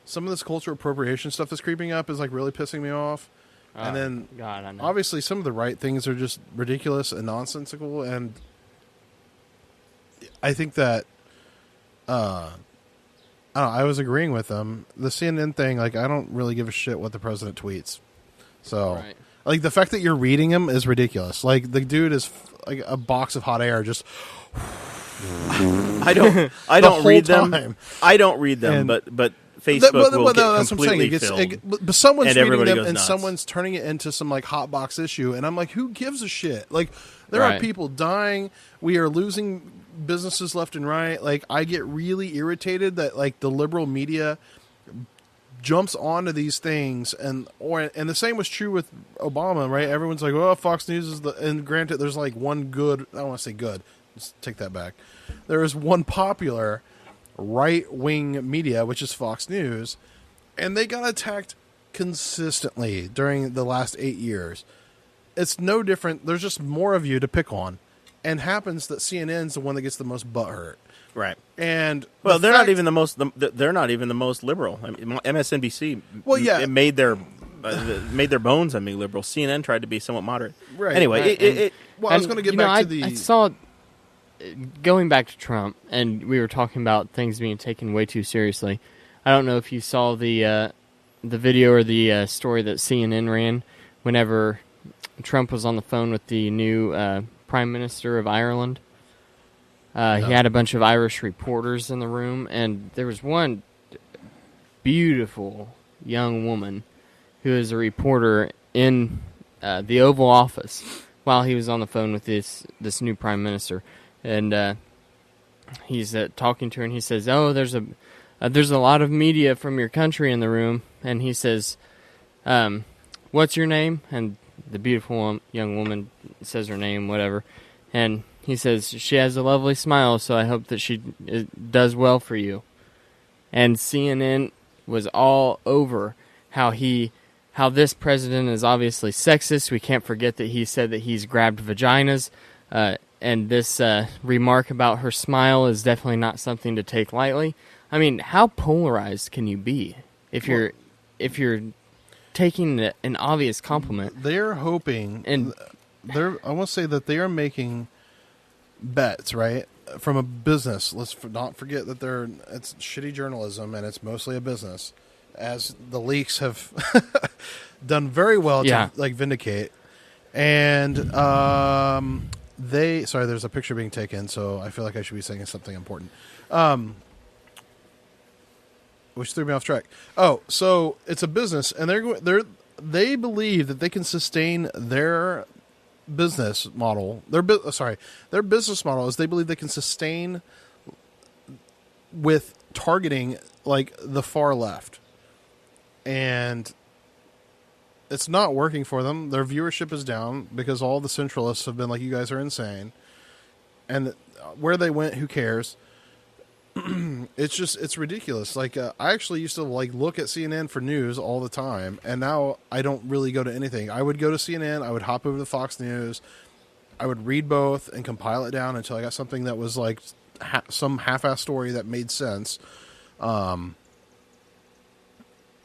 some of this culture appropriation stuff that's creeping up is like really pissing me off. And then, God, I know. obviously, some of the right things are just ridiculous and nonsensical. And I think that, I was agreeing with them. The CNN thing, like, I don't really give a shit what the president tweets. So, Right. like, the fact that you're reading him is ridiculous. Like, the dude is like a box of hot air. Just I don't read them. time. I don't read them, And- but Facebook will get that's completely what I'm saying. filled. But someone's and reading everybody them, goes and nuts. someone's turning it into some like hot box issue, and I'm like, who gives a shit? Like, there are Right. people dying. We are losing businesses left and right. Like, I get really irritated that like the liberal media jumps onto these things, and the same was true with Obama, right? Everyone's like, oh, Fox News is and granted, there's like one good. I don't want to say good. Let's take that back. There is one popular right-wing media, which is Fox News, and they got attacked consistently during the last 8 years. It's no different. There's just more of you to pick on, and happens that CNN's the one that gets the most butthurt. Right. And Well, they're not even the most. They're not even the most liberal. I mean, MSNBC. Well, yeah. it made their bones on being liberal. CNN tried to be somewhat moderate. Right. Anyway, Right. Well, I was going to get back to the. I saw, going back to Trump, and we were talking about things being taken way too seriously. I don't know if you saw the video or the story that CNN ran whenever Trump was on the phone with the new Prime Minister of Ireland. He had a bunch of Irish reporters in the room, and there was one beautiful young woman who is a reporter in the Oval Office while he was on the phone with this new Prime Minister. And he's talking to her, and he says, "Oh, there's a lot of media from your country in the room." And he says, "What's your name?" And the beautiful young woman says her name, whatever. And he says, "She has a lovely smile, so I hope that she does well for you." And CNN was all over how this president is obviously sexist. We can't forget that he said that he's grabbed vaginas. And this remark about her smile is definitely not something to take lightly. I mean, how polarized can you be if you're taking an obvious compliment? They're hoping, And I want to say that they are making bets, right, from a business. Let's not forget that it's shitty journalism and it's mostly a business, as the leaks have done very well to vindicate. And there's a picture being taken, so I feel like I should be saying something important. Which threw me off track. Oh, so it's a business, and they believe that they can sustain their business model. Their business model is they believe they can sustain with targeting like the far left, and it's not working for them. Their viewership is down because all the centralists have been like, "You guys are insane," and where they went, who cares? It's ridiculous. Like I actually used to look at CNN for news all the time, and now I don't really go to anything. I would go to CNN, I would hop over to Fox News, I would read both and compile it down until I got something that was like some half-ass story that made sense.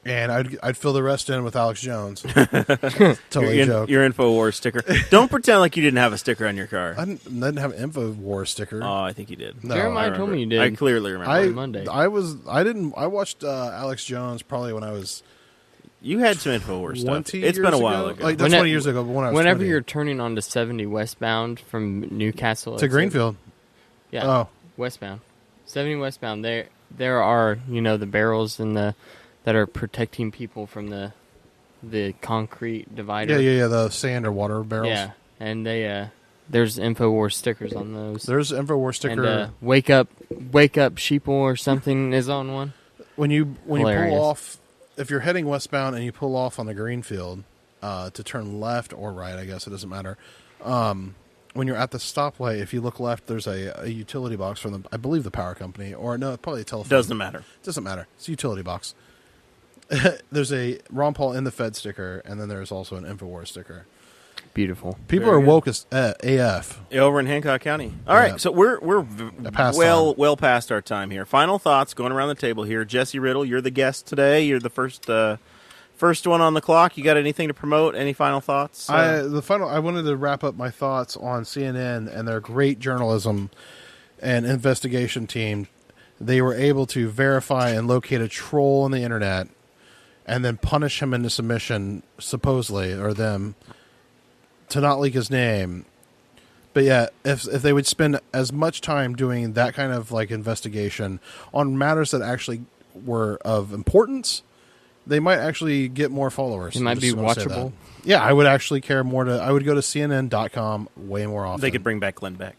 And I'd fill the rest in with Alex Jones. Totally joke. Your InfoWars sticker. Don't pretend like you didn't have a sticker on your car. I didn't have an InfoWars sticker. Oh, I think you did. No, Jeremiah told me you did. I clearly remember. On Monday. I watched Alex Jones probably when I was. You had some InfoWars stuff. It's been a while ago. Like, that's 20 years ago, but when I was whenever 20. you're turning onto 70 westbound from Newcastle to Greenfield. Yeah. Oh. Westbound. 70 westbound. There are, the barrels and that are protecting people from the concrete divider. Yeah, the sand or water barrels. Yeah. And there's InfoWars stickers on those. There's an InfoWars sticker. And wake up sheeple or something is on one. When you pull off, if you're heading westbound and you pull off on the Greenfield to turn left or right, I guess it doesn't matter. When you're at the stoplight, if you look left, there's a utility box from I believe the power company, or no, probably a telephone. Doesn't matter. Doesn't matter. It's a utility box. There's a Ron Paul in the Fed sticker, and then there's also an InfoWars sticker. Beautiful. People Very are good. woke as AF. Over in Hancock County. All right, so we're well past our time here. Final thoughts going around the table here. Jesse Riddle, you're the guest today. You're the first one on the clock. You got anything to promote? Any final thoughts? I wanted to wrap up my thoughts on CNN and their great journalism and investigation team. They were able to verify and locate a troll on the internet and then punish him into submission, supposedly, or them, to not leak his name. But yeah, if they would spend as much time doing that kind of investigation on matters that actually were of importance, they might actually get more followers. It might be watchable. Yeah, I would actually care more I would go to CNN.com way more often. They could bring back Glenn Beck.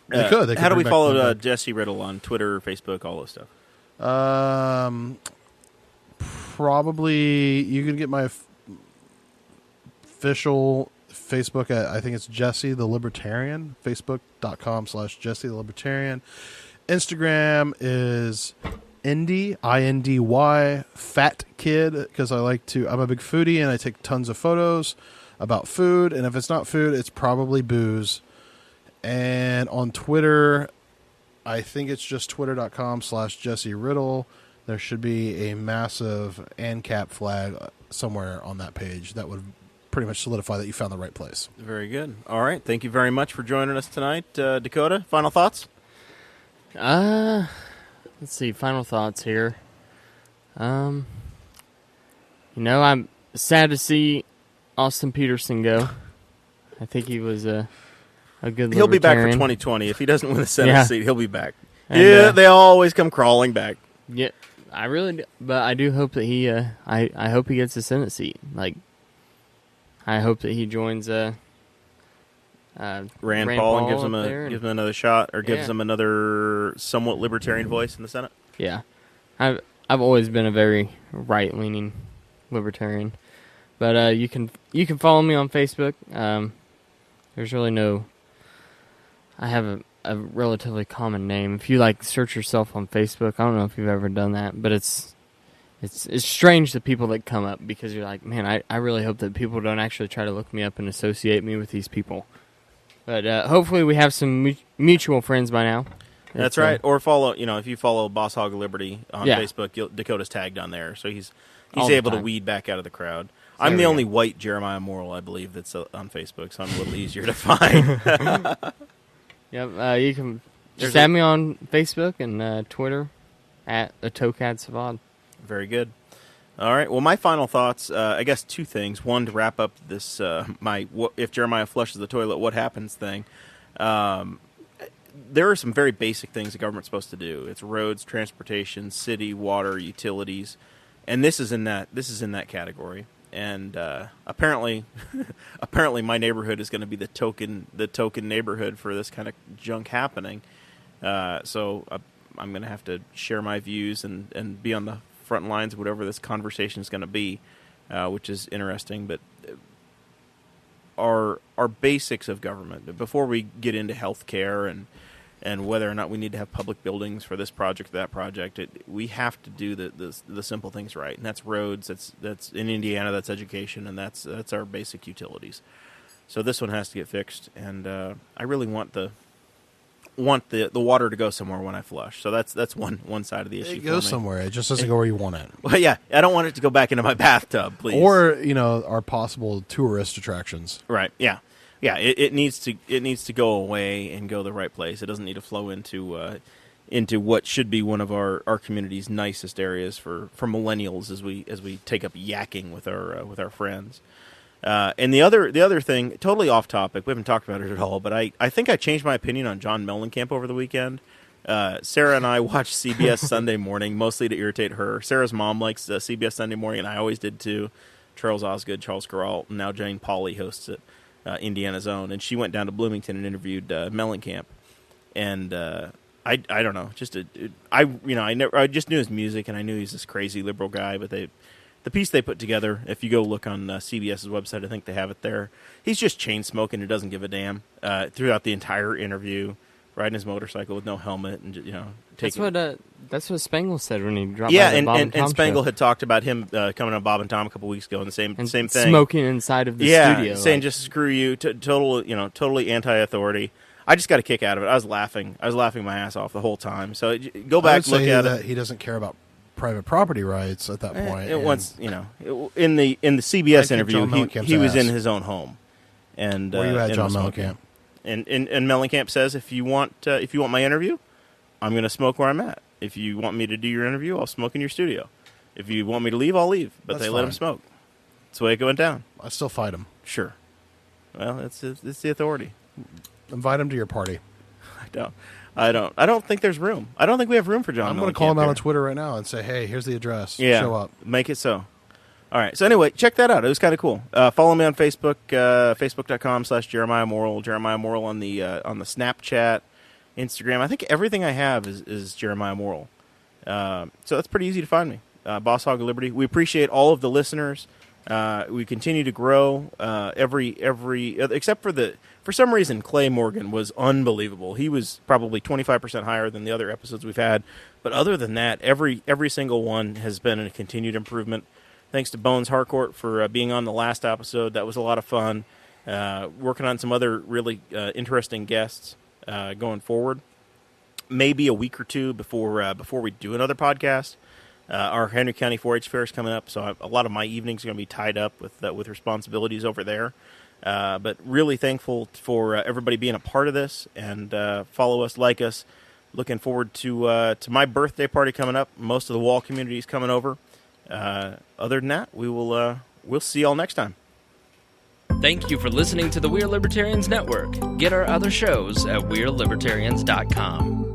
They could. How do we follow Jesse Riddle on Twitter, Facebook, all those stuff? Probably you can get my official Facebook at, I think it's Jesse the Libertarian, facebook.com/Jesse the Libertarian. Instagram is Indy, INDY, Fat Kid, because I'm a big foodie and I take tons of photos about food, and if it's not food, it's probably booze. And on Twitter, I think it's just twitter.com/Jesse Riddle. There should be a massive ANCAP flag somewhere on that page that would pretty much solidify that you found the right place. Very good. All right. Thank you very much for joining us tonight. Dakota, final thoughts? Let's see. Final thoughts here. I'm sad to see Austin Peterson go. I think he was a good He'll be back for libertarian. 2020. If he doesn't win the Senate Yeah. seat, he'll be back. And, they always come crawling back. Yeah, I really do. But I do hope that he, I hope he gets a Senate seat. I hope that he joins Rand Paul and gives him another shot, or gives him another somewhat libertarian voice in the Senate. Yeah, I've always been a very right-leaning libertarian, but you can follow me on Facebook. There's really no. I have a relatively common name. If you search yourself on Facebook, I don't know if you've ever done that, but it's strange the people that come up, because you're like, man, I really hope that people don't actually try to look me up and associate me with these people. But hopefully we have some mutual friends by now. That's right. Or follow, if you follow Boss Hog of Liberty on Yeah. Facebook, Dakota's tagged on there, so he's All the able to time. weed back out of the crowd. There I'm we the go. only white Jeremiah Morrell, I believe, that's on Facebook, so I'm a little easier to find. Yep. You can There's just add me on Facebook and Twitter at the Tokad Savad. Very good. All right. Well, my final thoughts, I guess two things. One, to wrap up this, if Jeremiah flushes the toilet, what happens thing. There are some very basic things the government's supposed to do. It's roads, transportation, city, water, utilities, and this is in that category. And apparently my neighborhood is going to be the token neighborhood for this kind of junk happening. So I'm going to have to share my views and be on the front lines of whatever this conversation is going to be, which is interesting. But our basics of government, before we get into healthcare and whether or not we need to have public buildings for this project or that project, we have to do the simple things right, and that's roads. That's in Indiana. That's education, and that's our basic utilities. So this one has to get fixed, and I really want the water to go somewhere when I flush. So that's one side of the issue. It goes somewhere. It just doesn't go where you want it. Well, yeah, I don't want it to go back into my bathtub, please. Or our possible tourist attractions. Right. Yeah. Yeah. It needs to go away and go the right place. It doesn't need to flow into what should be one of our community's nicest areas for millennials as we take up yakking with our friends. And the other thing, totally off topic, we haven't talked about it at all, but I think I changed my opinion on John Mellencamp over the weekend. Sarah and I watched CBS Sunday Morning, mostly to irritate her. Sarah's mom likes CBS Sunday Morning, and I always did too. Charles Osgood, Charles Corral, and now Jane Pauley hosts it, Indiana's own. And she went down to Bloomington and interviewed Mellencamp. And I don't know, I just knew his music, and I knew he's this crazy liberal guy, but the piece they put together, if you go look on CBS's website, I think they have it there. He's just chain smoking and doesn't give a damn throughout the entire interview, riding his motorcycle with no helmet, and taking. That's what Spangle said when he dropped. Yeah, by the Bob and Tom Spangle show. had talked about him coming on Bob and Tom a couple weeks ago, and the same thing, smoking inside of the studio, saying just screw you, totally anti-authority. I just got a kick out of it. I was laughing my ass off the whole time. So go back, look at it. He doesn't care about private property rights at that point. In the CBS interview, John Mellencamp's he was in ass. his own home, and Where you at, John was smoking. Mellencamp? And Mellencamp says, if you want my interview, I'm going to smoke where I'm at. If you want me to do your interview, I'll smoke in your studio. If you want me to leave, I'll leave. But That's they let him fine. smoke. That's the way it went down. I still fight him. Sure. Well, it's the authority. Invite him to your party. I don't think there's room. I don't think we have room for John. I'm going to call him out on Twitter right now and say, hey, here's the address. Yeah, Show up. Make it so. All right. So anyway, check that out. It was kind of cool. Follow me on Facebook, facebook.com/Jeremiah Morrell. Jeremiah Morrell on the Snapchat, Instagram. I think everything I have is Jeremiah Morrell. So that's pretty easy to find me. Boss Hog of Liberty. We appreciate all of the listeners. We continue to grow every except for some reason Clay Morgan was unbelievable. He was probably 25% higher than the other episodes we've had. But other than that, every single one has been a continued improvement. Thanks to Bones Harcourt for being on the last episode. That was a lot of fun. Working on some other really interesting guests going forward. Maybe a week or two before we do another podcast. Our Henry County 4-H Fair is coming up, so a lot of my evenings are going to be tied up with responsibilities over there. But really thankful for everybody being a part of this, and follow us, like us. Looking forward to my birthday party coming up. Most of the Wall community is coming over. Other than that, we'll see y'all next time. Thank you for listening to the We're Libertarians Network. Get our other shows at We'reLibertarians.com.